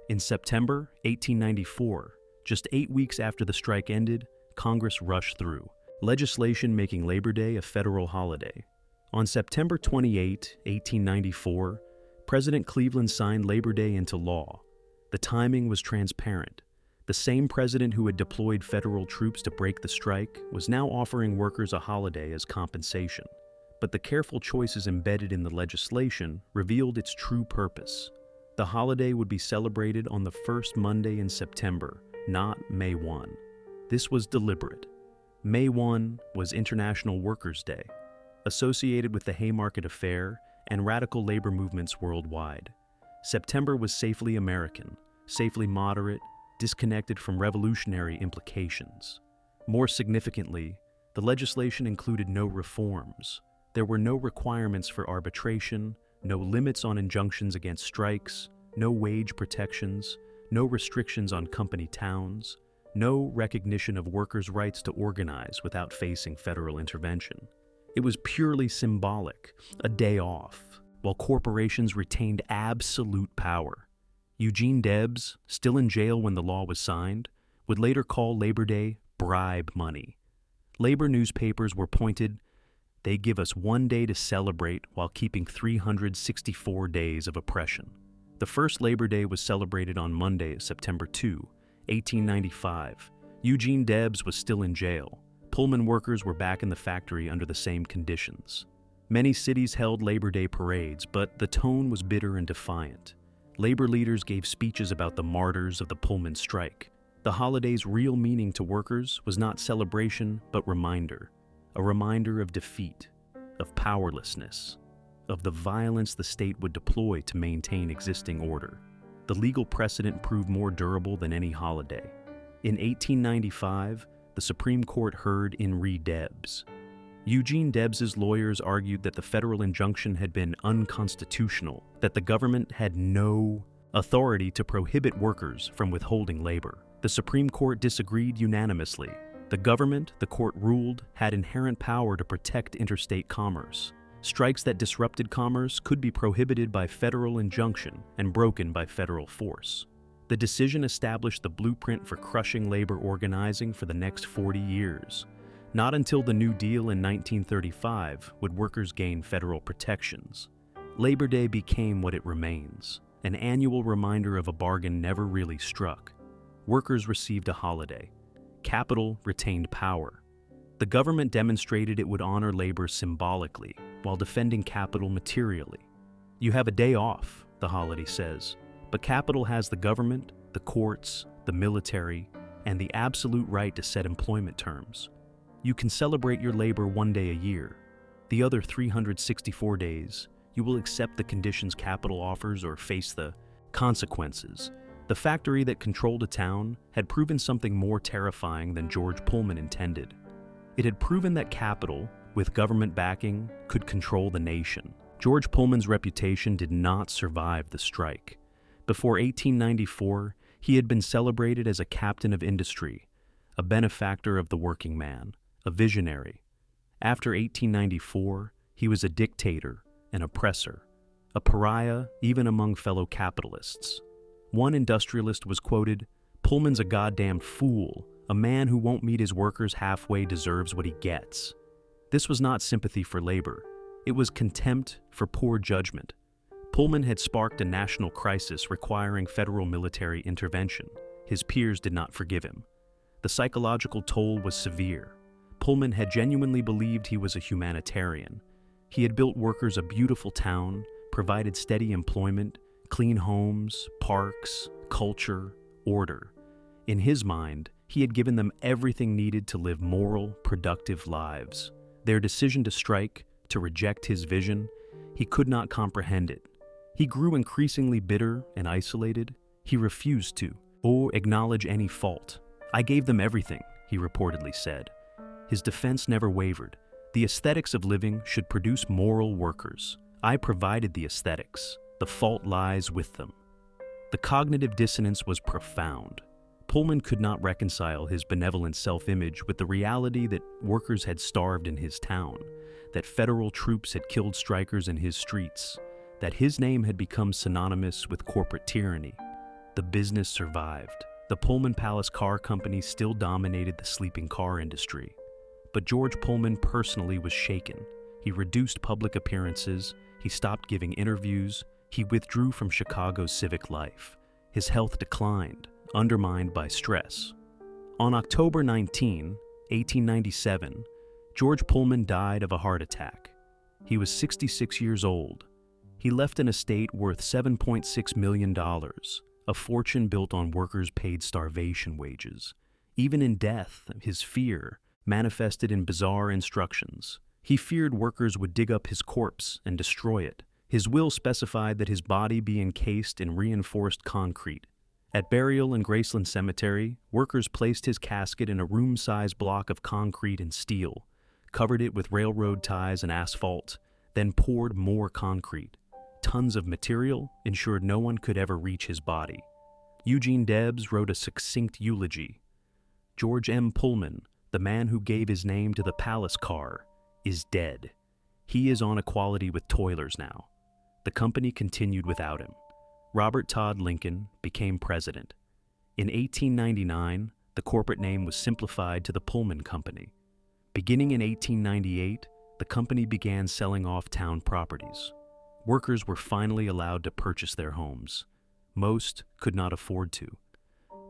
In September 1894, just 8 weeks after the strike ended, Congress rushed through legislation making Labor Day a federal holiday. On September 28, 1894, President Cleveland signed Labor Day into law. The timing was transparent. The same president who had deployed federal troops to break the strike was now offering workers a holiday as compensation. But the careful choices embedded in the legislation revealed its true purpose. The holiday would be celebrated on the first Monday in September, not May 1. This was deliberate. May 1 was International Workers' Day, associated with the Haymarket Affair and radical labor movements worldwide. September was safely American, safely moderate, disconnected from revolutionary implications. More significantly, the legislation included no reforms. There were no requirements for arbitration, no limits on injunctions against strikes, no wage protections, no restrictions on company towns, no recognition of workers' rights to organize without facing federal intervention. It was purely symbolic, a day off, while corporations retained absolute power. Eugene Debs, still in jail when the law was signed, would later call Labor Day bribe money. Labor newspapers were pointed, "They give us one day to celebrate while keeping 364 days of oppression." The first Labor Day was celebrated on Monday, September 2, 1895. Eugene Debs was still in jail. Pullman workers were back in the factory under the same conditions. Many cities held Labor Day parades, but the tone was bitter and defiant. Labor leaders gave speeches about the martyrs of the Pullman strike. The holiday's real meaning to workers was not celebration, but reminder. A reminder of defeat, of powerlessness, of the violence the state would deploy to maintain existing order. The legal precedent proved more durable than any holiday. In 1895, the Supreme Court heard in re Debs. Eugene Debs's lawyers argued that the federal injunction had been unconstitutional, that the government had no authority to prohibit workers from withholding labor. The Supreme Court disagreed unanimously. The government, the court ruled, had inherent power to protect interstate commerce. Strikes that disrupted commerce could be prohibited by federal injunction and broken by federal force. The decision established the blueprint for crushing labor organizing for the next 40 years. Not until the New Deal in 1935 would workers gain federal protections. Labor Day became what it remains, an annual reminder of a bargain never really struck. Workers received a holiday. Capital retained power. The government demonstrated it would honor labor symbolically, while defending capital materially. You have a day off, the holiday says, but capital has the government, the courts, the military, and the absolute right to set employment terms. You can celebrate your labor one day a year. The other 364 days, you will accept the conditions capital offers or face the consequences. The factory that controlled a town had proven something more terrifying than George Pullman intended. It had proven that capital, with government backing, could control the nation. George Pullman's reputation did not survive the strike. Before 1894, he had been celebrated as a captain of industry, a benefactor of the working man, a visionary. After 1894, he was a dictator, an oppressor, a pariah even among fellow capitalists. One industrialist was quoted, "Pullman's a goddamn fool. A man who won't meet his workers halfway deserves what he gets." This was not sympathy for labor. It was contempt for poor judgment. Pullman had sparked a national crisis requiring federal military intervention. His peers did not forgive him. The psychological toll was severe. Pullman had genuinely believed he was a humanitarian. He had built workers a beautiful town, provided steady employment, clean homes, parks, culture, order. In his mind, he had given them everything needed to live moral, productive lives. Their decision to strike, to reject his vision, he could not comprehend it. He grew increasingly bitter and isolated. He refused to, or acknowledge any fault. "I gave them everything," he reportedly said. His defense never wavered. The aesthetics of living should produce moral workers. I provided the aesthetics. The fault lies with them. The cognitive dissonance was profound. Pullman could not reconcile his benevolent self-image with the reality that workers had starved in his town, that federal troops had killed strikers in his streets, that his name had become synonymous with corporate tyranny. The business survived. The Pullman Palace Car Company still dominated the sleeping car industry. But George Pullman personally was shaken. He reduced public appearances, he stopped giving interviews, he withdrew from Chicago's civic life. His health declined, undermined by stress. On October 19, 1897, George Pullman died of a heart attack. He was 66 years old. He left an estate worth $7.6 million, a fortune built on workers paid starvation wages. Even in death, his fear manifested in bizarre instructions. He feared workers would dig up his corpse and destroy it. His will specified that his body be encased in reinforced concrete. At burial in Graceland Cemetery, workers placed his casket in a room-sized block of concrete and steel, covered it with railroad ties and asphalt, then poured more concrete. Tons of material ensured no one could ever reach his body. Eugene Debs wrote a succinct eulogy. "George M. Pullman, the man who gave his name to the palace car, is dead. He is on equality with toilers now. The company continued without him. Robert Todd Lincoln became president. In 1899, the corporate name was simplified to the Pullman Company. Beginning in 1898, the company began selling off town properties. Workers were finally allowed to purchase their homes. Most could not afford to.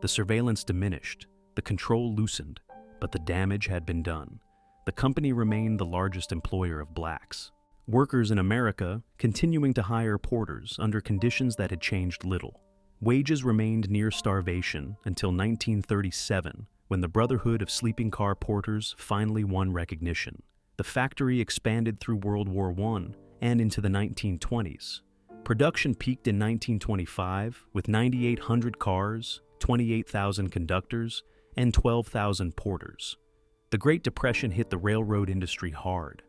The surveillance diminished, the control loosened, but the damage had been done. The company remained the largest employer of blacks. Workers in America continuing to hire porters under conditions that had changed little. Wages remained near starvation until 1937, when the Brotherhood of Sleeping Car Porters finally won recognition. The factory expanded through World War I and into the 1920s. Production peaked in 1925 with 9,800 cars, 28,000 conductors, and 12,000 porters. The Great Depression hit the railroad industry hard.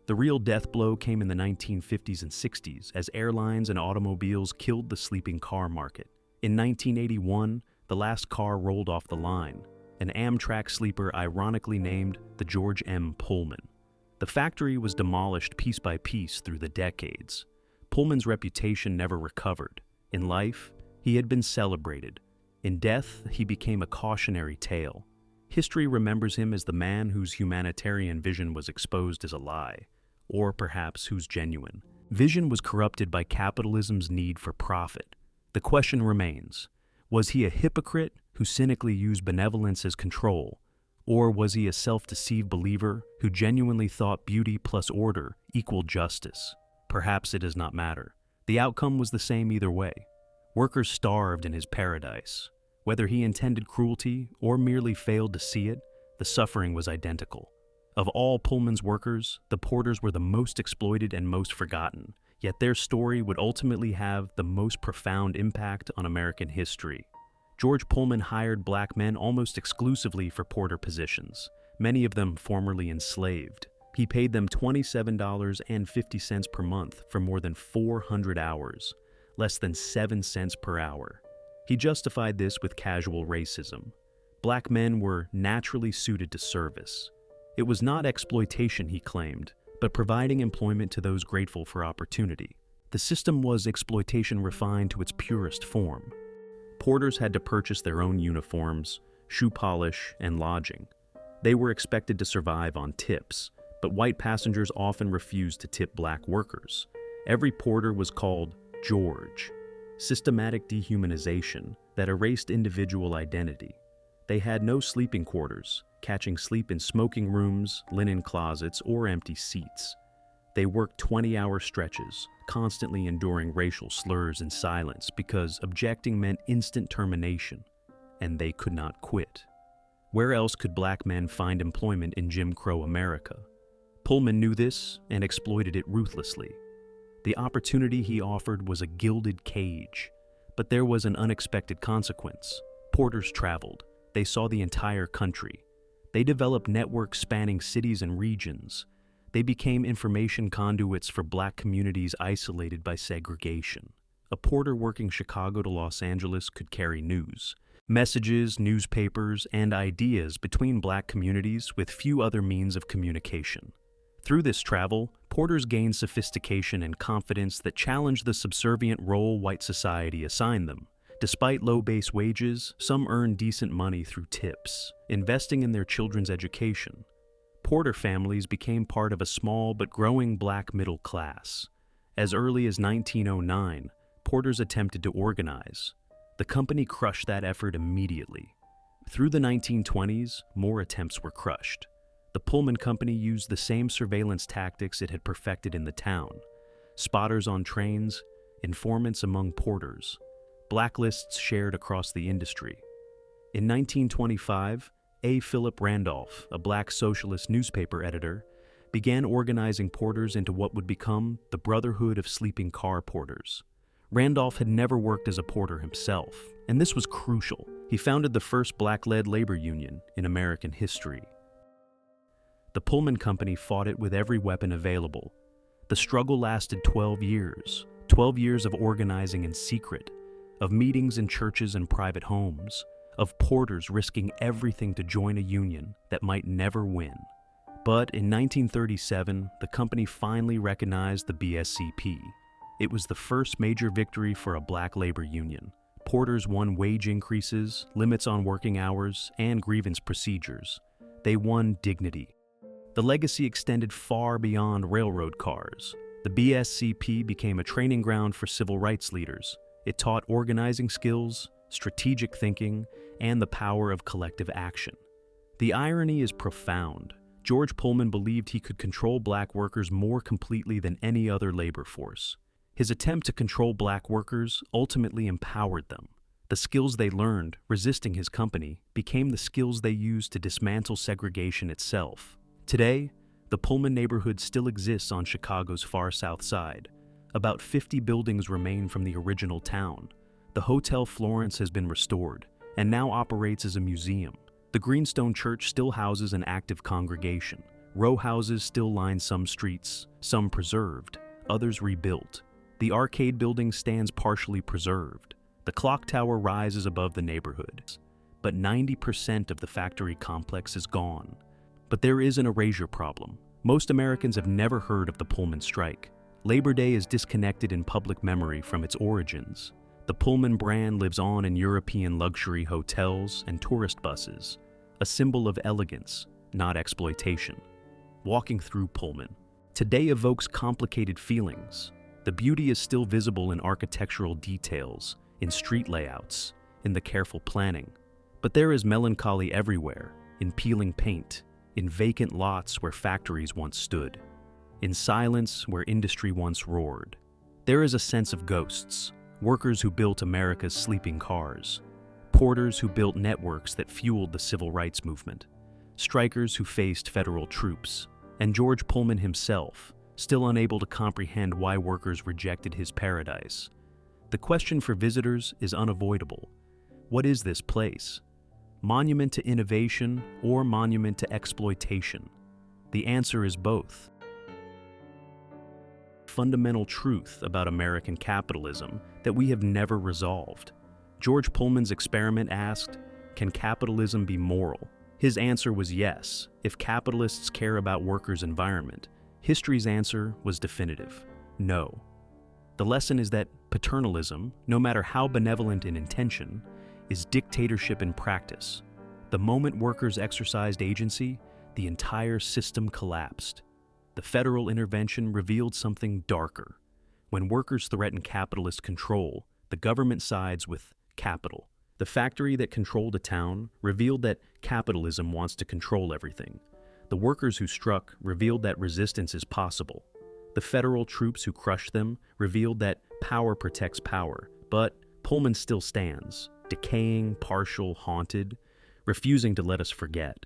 The real death blow came in the 1950s and 60s as airlines and automobiles killed the sleeping car market. In 1981, the last car rolled off the line, an Amtrak sleeper ironically named the George M. Pullman. The factory was demolished piece by piece through the decades. Pullman's reputation never recovered. In life, he had been celebrated. In death, he became a cautionary tale. History remembers him as the man whose humanitarian vision was exposed as a lie, or perhaps whose genuine vision was corrupted by capitalism's need for profit. The question remains, was he a hypocrite who cynically used benevolence as control, or was he a self-deceived believer who genuinely thought beauty plus order equaled justice? Perhaps it does not matter. The outcome was the same either way. Workers starved in his paradise. Whether he intended cruelty or merely failed to see it, the suffering was identical. Of all Pullman's workers, the porters were the most exploited and most forgotten, yet their story would ultimately have the most profound impact on American history. George Pullman hired black men almost exclusively for porter positions, many of them formerly enslaved. He paid them $27.50 per month for more than 400 hours, less than 7 cents per hour. He justified this with casual racism. Black men were naturally suited to service. It was not exploitation, he claimed, but providing employment to those grateful for opportunity. The system was exploitation refined to its purest form. Porters had to purchase their own uniforms, shoe polish, and lodging. They were expected to survive on tips, but white passengers often refused to tip black workers. Every porter was called George. Systematic dehumanization that erased individual identity. They had no sleeping quarters, catching sleep in smoking rooms, linen closets, or empty seats. They worked 20-hour stretches, constantly enduring racial slurs in silence because objecting meant instant termination, and they could not quit. Where else could black men find employment in Jim Crow America? Pullman knew this and exploited it ruthlessly. The opportunity he offered was a gilded cage, but there was an unexpected consequence. Porters traveled. They saw the entire country. They developed networks spanning cities and regions. They became information conduits for black communities isolated by segregation. A porter working Chicago to Los Angeles could carry news, messages, newspapers, and ideas between black communities with few other means of communication. Through this travel, porters gained sophistication and confidence that challenged the subservient role white society assigned them. Despite low base wages, some earned decent money through tips, investing in their children's education. Porter families became part of a small but growing black middle class. As early as 1909, porters attempted to organize. The company crushed that effort immediately. Through the 1920s, more attempts were crushed. The Pullman Company used the same surveillance tactics it had perfected in the town. Spotters on trains, informants among porters, blacklists shared across the industry. In 1925, A. Philip Randolph, a black socialist newspaper editor, began organizing porters into what would become the Brotherhood of Sleeping Car Porters. Randolph had never worked as a porter himself, and this was crucial. He founded the first black-led labor union in American history. The Pullman Company fought it with every weapon available. The struggle lasted 12 years of organizing in secret, of meetings in churches and private homes, of porters risking everything to join a union that might never win. But in 1937, the company finally recognized the BSCP. It was the first major victory for a black labor union. Porters won wage increases, limits on working hours, and grievance procedures. They won dignity. The legacy extended far beyond railroad cars. The BSCP became a training ground for civil rights leaders. It taught organizing skills, strategic thinking, and the power of collective action. The irony is profound. George Pullman believed he could control black workers more completely than any other labor force. His attempt to control black workers ultimately empowered them. The skills they learned, resisting his company, became the skills they used to dismantle segregation itself. Today, the Pullman neighborhood still exists on Chicago's far south side. About 50 buildings remain from the original town. The Hotel Florence has been restored and now operates as a museum. The Greenstone Church still houses an active congregation. Row houses still line some streets, some preserved, others rebuilt. The arcade building stands partially preserved. The clock tower rises above the neighborhood. But 90% of the factory complex is gone. But there is an erasure problem. Most Americans have never heard of the Pullman strike. Labor Day is disconnected in public memory from its origins. The Pullman brand lives on in European luxury hotels and tourist buses, a symbol of elegance, not exploitation. Walking through Pullman today evokes complicated feelings. The beauty is still visible in architectural details, in street layouts, in the careful planning. But there is melancholy everywhere, in peeling paint, in vacant lots where factories once stood, in silence where industry once roared. There is a sense of ghosts, workers who built America's sleeping cars, porters who built networks that fueled the civil rights movement, strikers who faced federal troops, and George Pullman himself, still unable to comprehend why workers rejected his paradise. The question for visitors is unavoidable. What is this place? Monument to innovation or monument to exploitation? The answer is both. Fundamental truth about American capitalism that we have never resolved. George Pullman's experiment asked, can capitalism be moral? His answer was yes, if capitalists care about workers' environment. History's answer was definitive, no. The lesson is that paternalism, no matter how benevolent in intention, is dictatorship in practice. The moment workers exercised agency, the entire system collapsed. The federal intervention revealed something darker. When workers threaten capitalist control, the government sides with capital. The factory that controlled a town revealed that capitalism wants to control everything. The workers who struck revealed that resistance is possible. The federal troops who crushed them revealed that power protects power. But Pullman still stands, decaying, partial, haunted, refusing to let us forget.